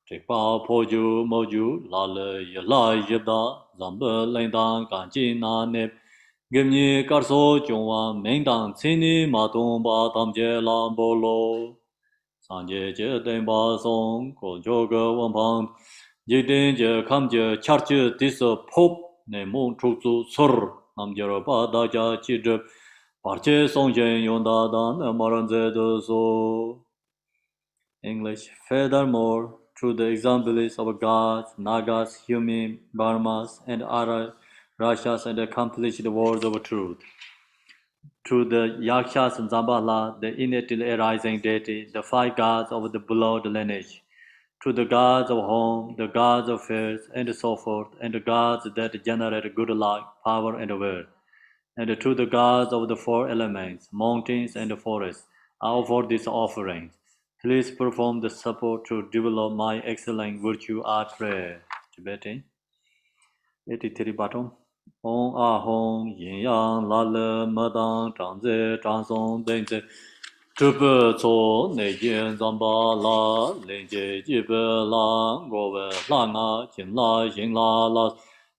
Zhi Pa Po Ju Mo Ju La Le Ye Lai Ye Da Zang Be Leng Dan Gan Ji Na Ne Gim Ni Kar So Jiong Wan Meng Dan Cin Ni Ma Dong Ba Tam Jie Lam Bo Lo Sang Jie Jie Den Ba Song Ko Jo Ge Wen Pang Ji Den Jie Kam Jie Char Jie Dis Pop Ne Mong Chu Zu Sur Nam Jie Ba Da Jia Chi Zhe Par Che Song Jian Yong Da Dan Maran Ze De So English. Furthermore, through the examples of gods, nagas, human, Burmas, and other Rakshas and accomplished words of truth. To the Yakshas and Zambala, the innately arising deity, the five gods of the blood lineage, to the gods of home, the gods of affairs, and so forth, and the gods that generate good luck, power, and wealth, and to the gods of the four elements, mountains, and forests, I offer these offerings. Please perform the support to develop my excellent virtue, I pray. Tibetan. 83 bottom. Om Ahom Yin Yang La Le Me Dang Zhang Ze Zhang Song Deng Ze Zhi Be Co Nei Jian Zang Ba La Lin Jie Ji Be La Go We La Nga Jin La Xin La La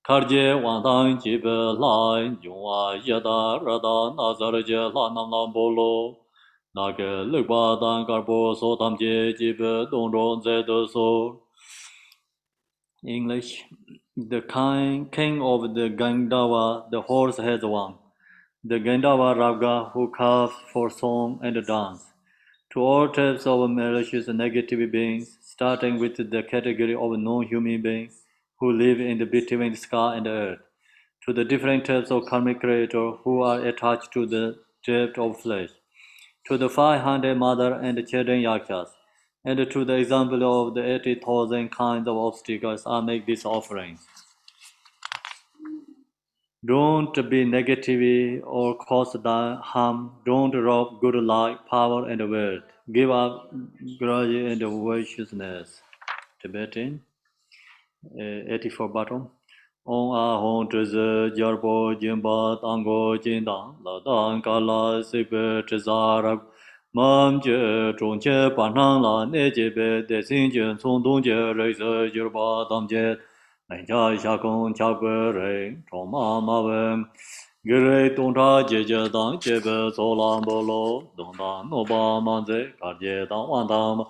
Kar Jie Wang Dang Ji Be La Yong Wa Ye Da Ra Da Na Zar Jie La Nam Lam Bo Lo Na Ge Lek Ba Dang Kar Bo So Tam Jie Ji Be Dong Zhong Ze De So English. The king of the Gandhava, the horse has one. The Gandhava Raga who calls for song and dance. To all types of malicious and negative beings, starting with the category of non-human beings who live in the between the sky and the earth. To the different types of karmic creators who are attached to the depth of flesh. To the 500 mother and children yakshas. And to the example of the 80,000 kinds of obstacles, I make these offerings. Don't be negative or cause harm. Don't rob good luck, power, and wealth. Give up grudge and viciousness. Tibetan. 84 bottom. Om Ahom Treze Jarbo Jimba Tango Jindang La Dan Kala Sikpe Trezarab Mam Je Zhong Che Panang La Ne Je Be De Xin Jin Cong Dong Je Rei Se Jirba Tam Je Nai Jia Xia Kong Chia Gui Rei Chong Ma Ma Wen Gire Dong Cha Je Je Dang Je Be So Lam Bo Lo Dong Dang No Ba Man Ze Kar Je Dang Wan Dang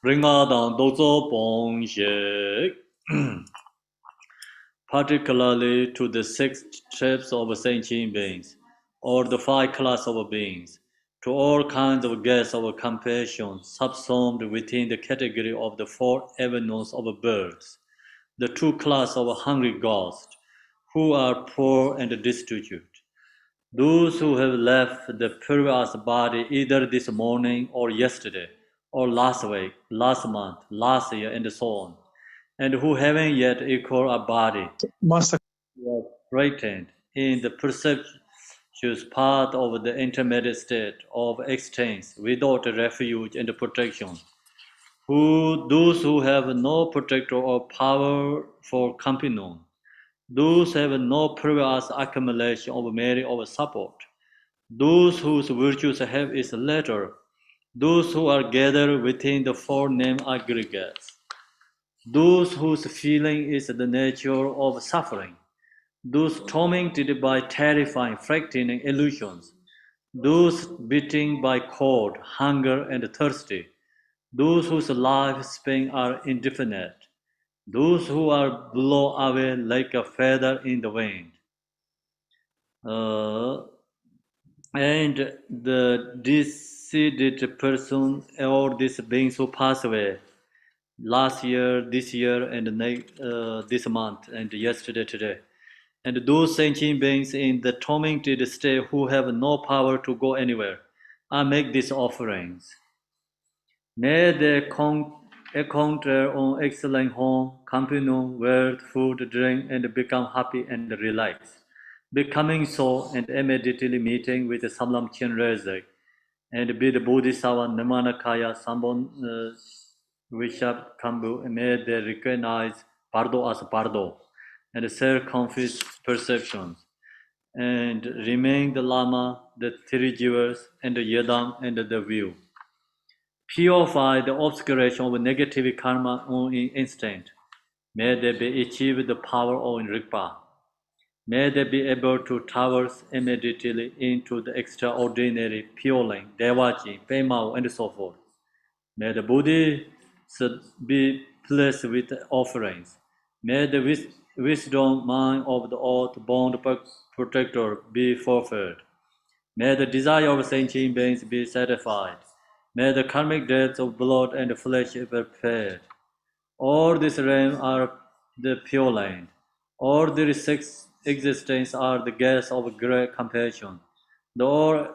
Ring A Dang Do Zo Bong Xie particularly to the six types of sentient beings, or the five classes of beings, to all kinds of guests of compassion subsumed within the category of the four avenues of birds, the two classes of hungry ghosts, who are poor and destitute, those who have left the previous body either this morning or yesterday, or last week, last month, last year, and so on, and who haven't yet acquired a body, Master, was frightened in the perception choose path of the intermediate state of exchange without refuge and protection. Those who have no protector or power for companion, those who have no previous accumulation of merit or support, those whose virtues have its letter, those who are gathered within the four name aggregates, those whose feeling is the nature of suffering, those tormented by terrifying, frightening illusions, those beaten by cold, hunger, and thirsty, those whose lifespan are indefinite, those who are blown away like a feather in the wind. And the deceased person or these beings who pass away last year, this year, and this month, and yesterday, today. And those sentient beings in the tormented state who have no power to go anywhere, I make these offerings. May they encounter an excellent home, companion, wealth, food, drink, and become happy and relaxed. Becoming so and immediately meeting with Samlam Chenrezek and be the Bodhisattva Namanakaya Sambon Vishab Kambu, and may they recognize Bardo as Bardo and self-confessed perceptions and remain the Lama, the three jewels, and the Yadam and the view. Purify the obscuration of negative karma on instant. May they be achieve the power of Rigpa. May they be able to traverse immediately into the extraordinary Pure Devaji, Peimao, and so forth. May the Buddha be pleased with offerings. May the wisdom mind of the oath bond protector be fulfilled. May the desire of sentient beings be satisfied. May the karmic debts of blood and flesh be paid. All these realms are the pure land. All their six existence are the guests of great compassion. The all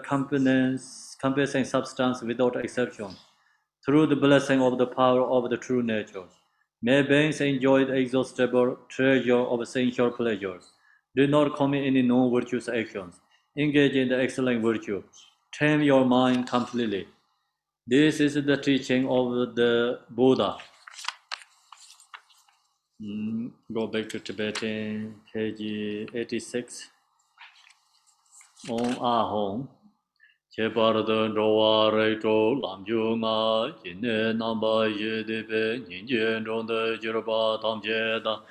compassion substance without exception. Through the blessing of the power of the true nature. May beings enjoy the exhaustible treasure of sensual pleasures. Do not commit any non-virtuous actions. Engage in the excellent virtue. Tame your mind completely. This is the teaching of the Buddha. Go back to Tibetan, page 86. On Ahom. Cheparada Rowa Reto Lam Junga, Jine Namba Yedibe, Ninjen Ronda Jirba Tamjeda,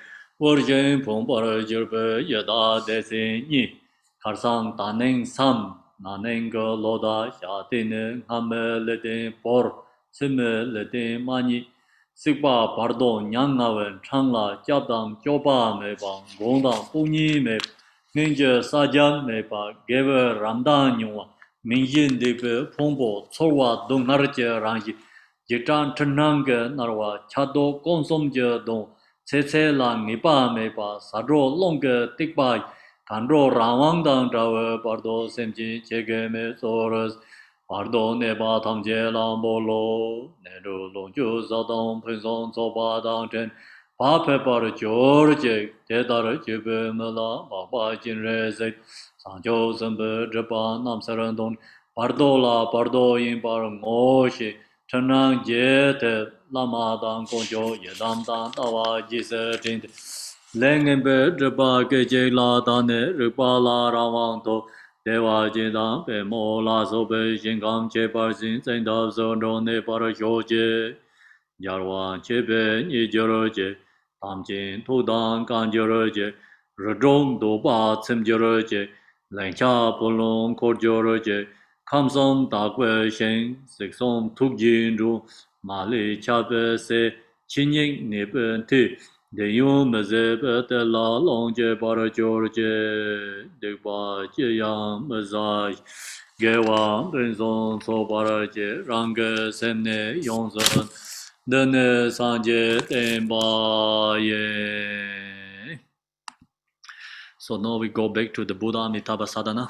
Urjin Pumpara Jirbe Yada Desin Ni, Karsang Taneng Sam, Nanenga Loda, Shatine, Hame Ledin Por, Sime Ledin Mani, Sikpa Pardo, Nyangawen, Changla, Jabdam, Joba Meba, Gondam, Puni Meb, Ninja Sajan Meba, Geve Ramdan Yunga, Minjin Debe, Pombo, Sorwa, Dong Narja Rangi, Jitan Tananga Narwa, Chado, Consomja Dong, Sese La Nipa Meba, Sadro Longa Tikbai, Kandro Rawangdang Drawe, Bardo Semji, Chegeme Soros, Bardo Neba Tamje Lambolo, Neru Longju Zadong, Pison Soba Dangten, Pape Par George, Tedar Jube Mela, Baba Jinrezek, Sanjo Zembe Japan Namsarandon, Pardola, Pardo in Parangoshi, Chanang Jete, Lamadan Konjo, Yedamdan Tawa Jisertint, Lengenbe Jaba Geje La Dane, Ripala Ravanto, Deva Jidan, Pemola Sobe, Jingam Cheparsin, Saint of Zondone Parashoje, Jarwan Chebe, Nijoroje, Tamjin, Tudan Kanjoroje, Rodong Doba Tsimjoroje, Lencha Polong Korjoroje, Kamsom Dakwe Shen, Sexom Tukjinru, Mali Chape Se, Chinying Nipen Ti, De Yum Mezebe de La Longje Parajorje, Degba Jeyam Mezaj, Gewa Benzon So Paraje, Range Semne Yonzon, Dene Sanje Temba Ye. So now we go back to the Buddha Amitabha sadhana.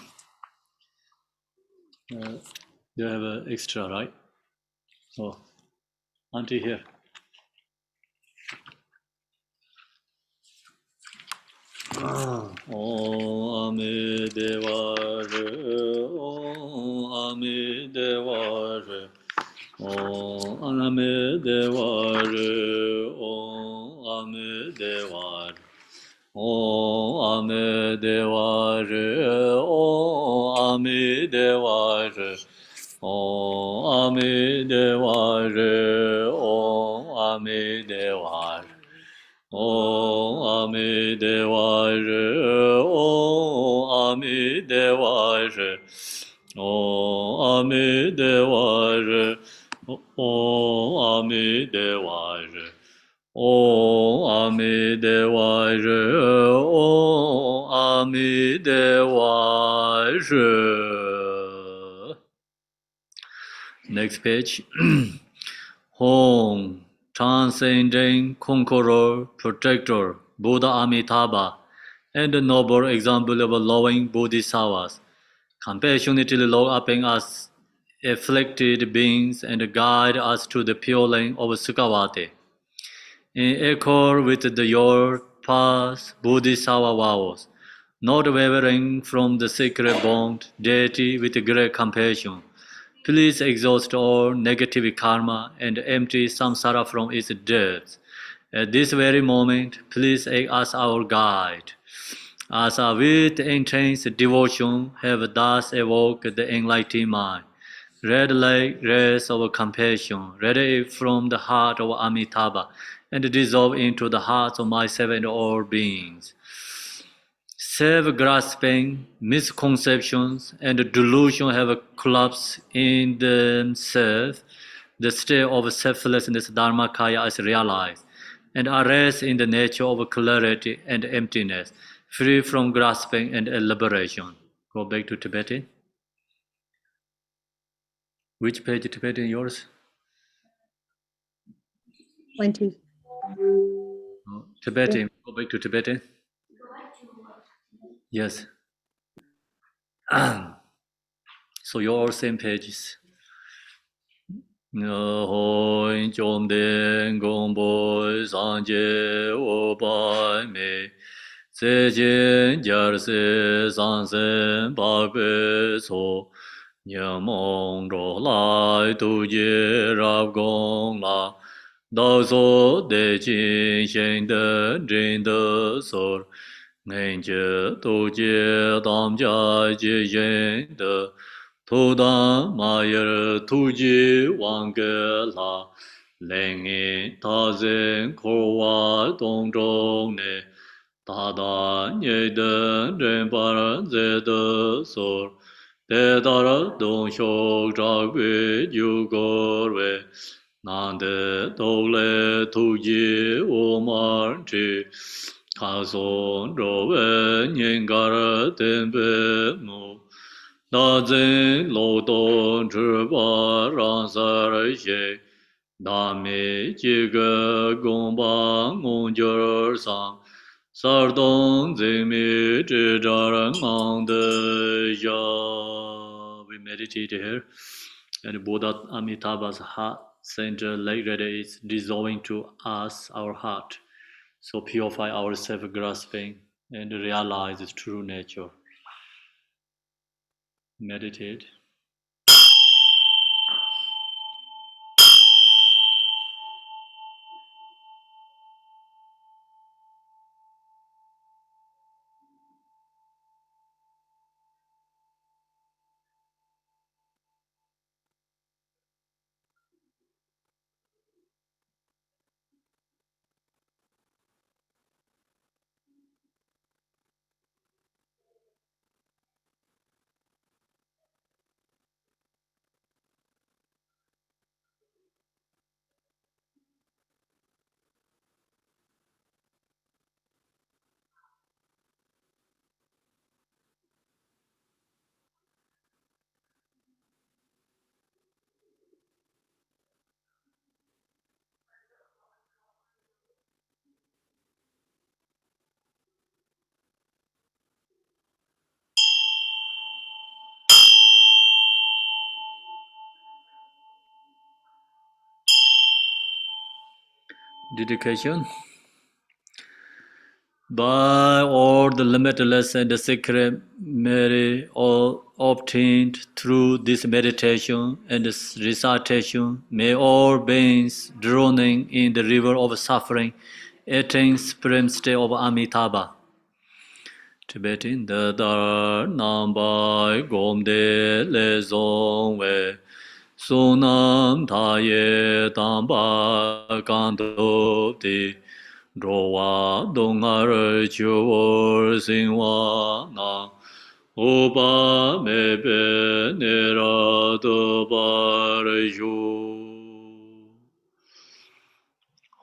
You have an extra, right? So, auntie here. Om Amidevare, Om Amidevare, Om Amidevare, Om Amidevare, Om Amidevare, Om Amidevare, Om Amidevare, Om Amidevare. Om Amidevare, Om Amidevare, Om Amidevare, Om Amidevare, Om Amidevare, Om Amidevare. Next page. Home, transcending conqueror, protector, Buddha Amitabha, and a noble example of a loving Bodhisattvas, compassionately look upon us afflicted beings and guide us to the pure lane of sukhavati. In accord with your past Bodhisattva vows, not wavering from the sacred bond, deity with great compassion, please exhaust all negative karma and empty samsara from its depths. At this very moment, please act as our guide. As our with intense devotion have thus evoked the enlightened mind, red light rays of compassion, radiate from the heart of Amitabha and dissolve into the hearts of myself and all beings. Self-grasping, misconceptions, and delusion have collapsed in themselves. The state of selflessness Dharmakaya is realized, and arrests in the nature of clarity and emptiness, free from grasping and elaboration. Go back to Tibetan. Which page Tibetan yours? 20. Oh, Tibetan. Go back to Tibetan. Yes. So you're all same pages. Hoi chom den gong boi san je wo bai me se jen jar se san sen ba be so nyam mong ro lai tu je rab gong la dao so de jin shen de jin de so ngen je tu je dam jia je yen de tu dan ma yer tu ji wang ge la leng yi ta zen ko wa dong zhong ne da da nye de ren pa ran ze de so de da ra dong xiu zha gui ju go wei nan de dou le tu ji wu ma chi ka son zhou wei nian ga ra den bei mu da zhen lo dong zhi ba ran sa re xie da mi ji ge gong ba ngong ji er sang sar dong zeng mi zhi zha ren ang de ya. We meditate here, and Buddha Amitabha's heart center like that is dissolving to us, our heart. So purify our self-grasping and realize its true nature. Meditate. Dedication. by all the limitless and the secret merit all obtained through this meditation and this recitation, may all beings drowning in the river of suffering attain supreme state of Amitabha. Tibetan the dar nambai gomde le zong we sunam taye tamba kanto ti rowa dongar chuor singwa na oba mebe nera do bar yu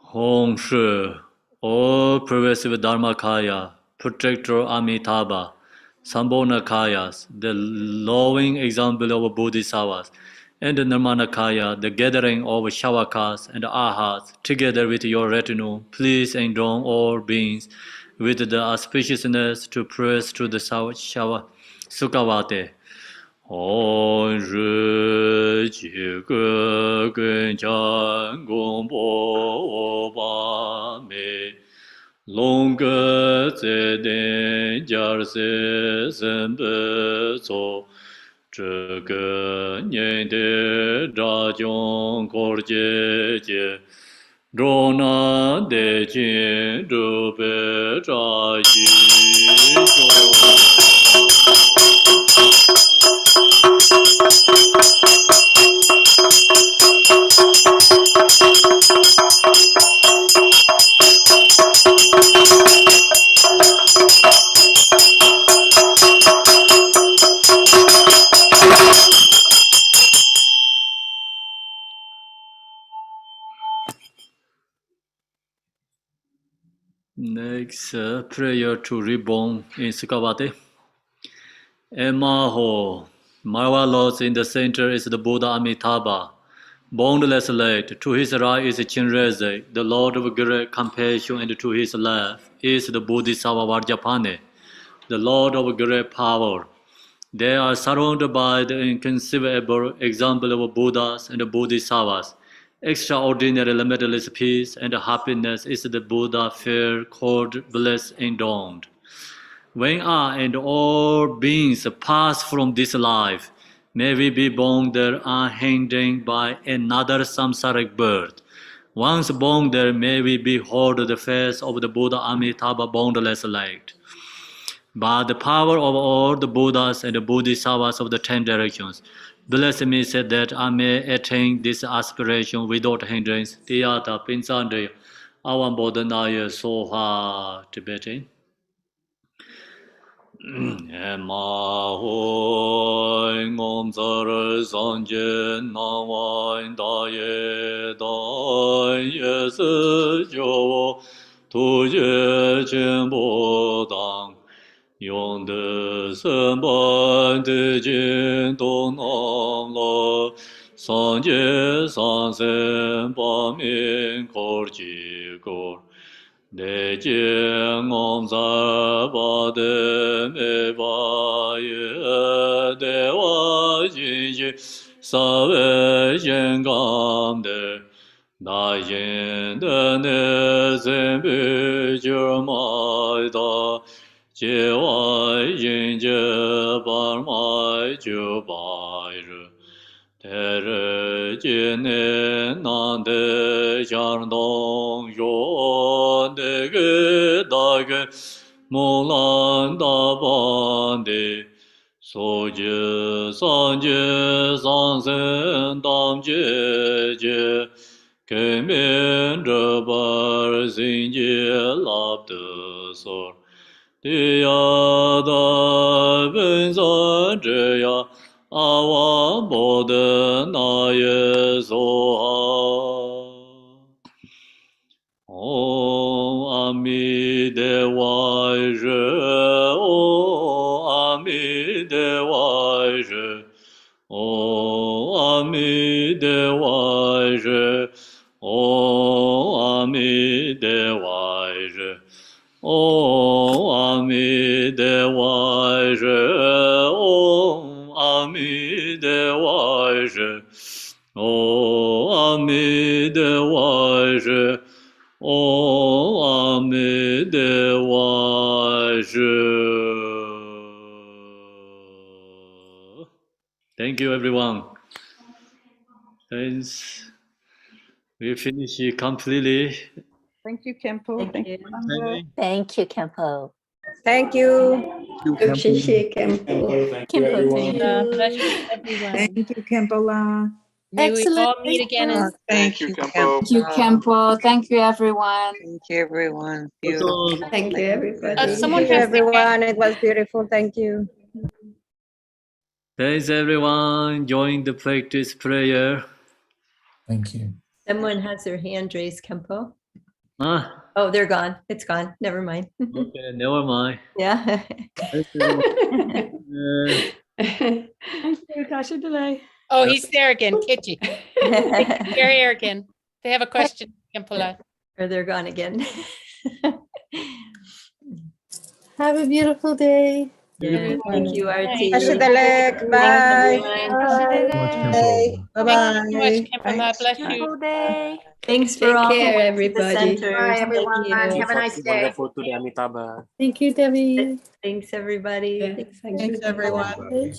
Hong Shi, O pervasive Dharmakaya, protector Amitabha, Sambhonakayas, the loving example of Bodhisattvas, and the Nirmanakaya, the gathering of Shavakas and Ahas, together with your retinue, please endowm all beings with the auspiciousness to press to the Sukhavati. 红日几个跟前公婆把妹，龙哥在等家是真不错。这个年的大将过节节，若那得见就别扎一着。Next, prayer to reborn in sukhavati. Emaho, marvelous in the center is the Buddha Amitabha. Boundless light, to his right is Chinreze, the Lord of great compassion, and to his left is the Bodhisattva Vajrapane, the Lord of great power. They are surrounded by the inconceivable example of Buddhas and Bodhisattvas. Extraordinary limitless peace and happiness is the Buddha fair called blessed and dawned. When I and all beings pass from this life, may we be born there unhindered by another samsaric birth. Once born there, may we behold the face of the Buddha Amitabha boundless light. By the power of all the Buddhas and the Bodhisattvas of the 10 directions, bless me so that I may attain this aspiration without hindrance. Tiyata Pinsandri Avam Bodhanaya Soha Tibetan. Emma Hoi Ngom Zara Sanjen Nawain Daye Dai Yes Jo Tuje Chenpo Dang 永德三班的净东南了，三界三生八面口几个，内见我在巴的没巴耶的瓦金金，三位健康的。大人的那真不就买到。 节外人节把买就白日，天日节内难得相同哟，那个大个木兰大班的，所见三界三生当节节，根面这把心结拉得索。 地呀的本尊之呀，阿王波的那耶娑哈。唵阿弥陀佛日，唵阿弥陀佛日，唵阿弥陀佛日，唵阿弥陀佛日。 Om Ami Devaya Om Ami Devaya Om Ami Devaya Om Ami Devaya Thank you, everyone. Thanks. We finish it completely. Thank you, Kempo. Thank you. Amanda. Thank you, Kempo. Thank you. Shishi Kempo. Kempo, thank you. Blessings, everyone. Thank you, Kempola. May we Excellent. all meet again in Thank you, Kempo. Thank you, Kempo. Thank you, everyone. Thank you, everyone. Beautiful. Also, Thank you, everybody. Thank someone you, has their hand. everyone. It was beautiful. Thank you. thanks, everyone. Join the practice prayer. Thank you. Someone has their hand raised, Kempo. Ah, Oh, they're gone. It's gone. Never mind. okay, never mind. Yeah. Thanks, everyone. Thank you, Tasha Delay. Oh, he's there again, Kitchi. You're here again. They have a question, Kempola. Or they're gone again. Have a beautiful day. Yeah, thank you, Artie. Ashidalek. Bye. Thank you so much, Bye-bye. Kempola. Bless you. Beautiful day. Thanks for Take all care, coming to the everybody. centers. Bye, Thank everyone. you. Have a nice day. Wonderful to the Amitabha. Thank you, Debbie. Thanks, everybody. Thanks, Thanks, everyone.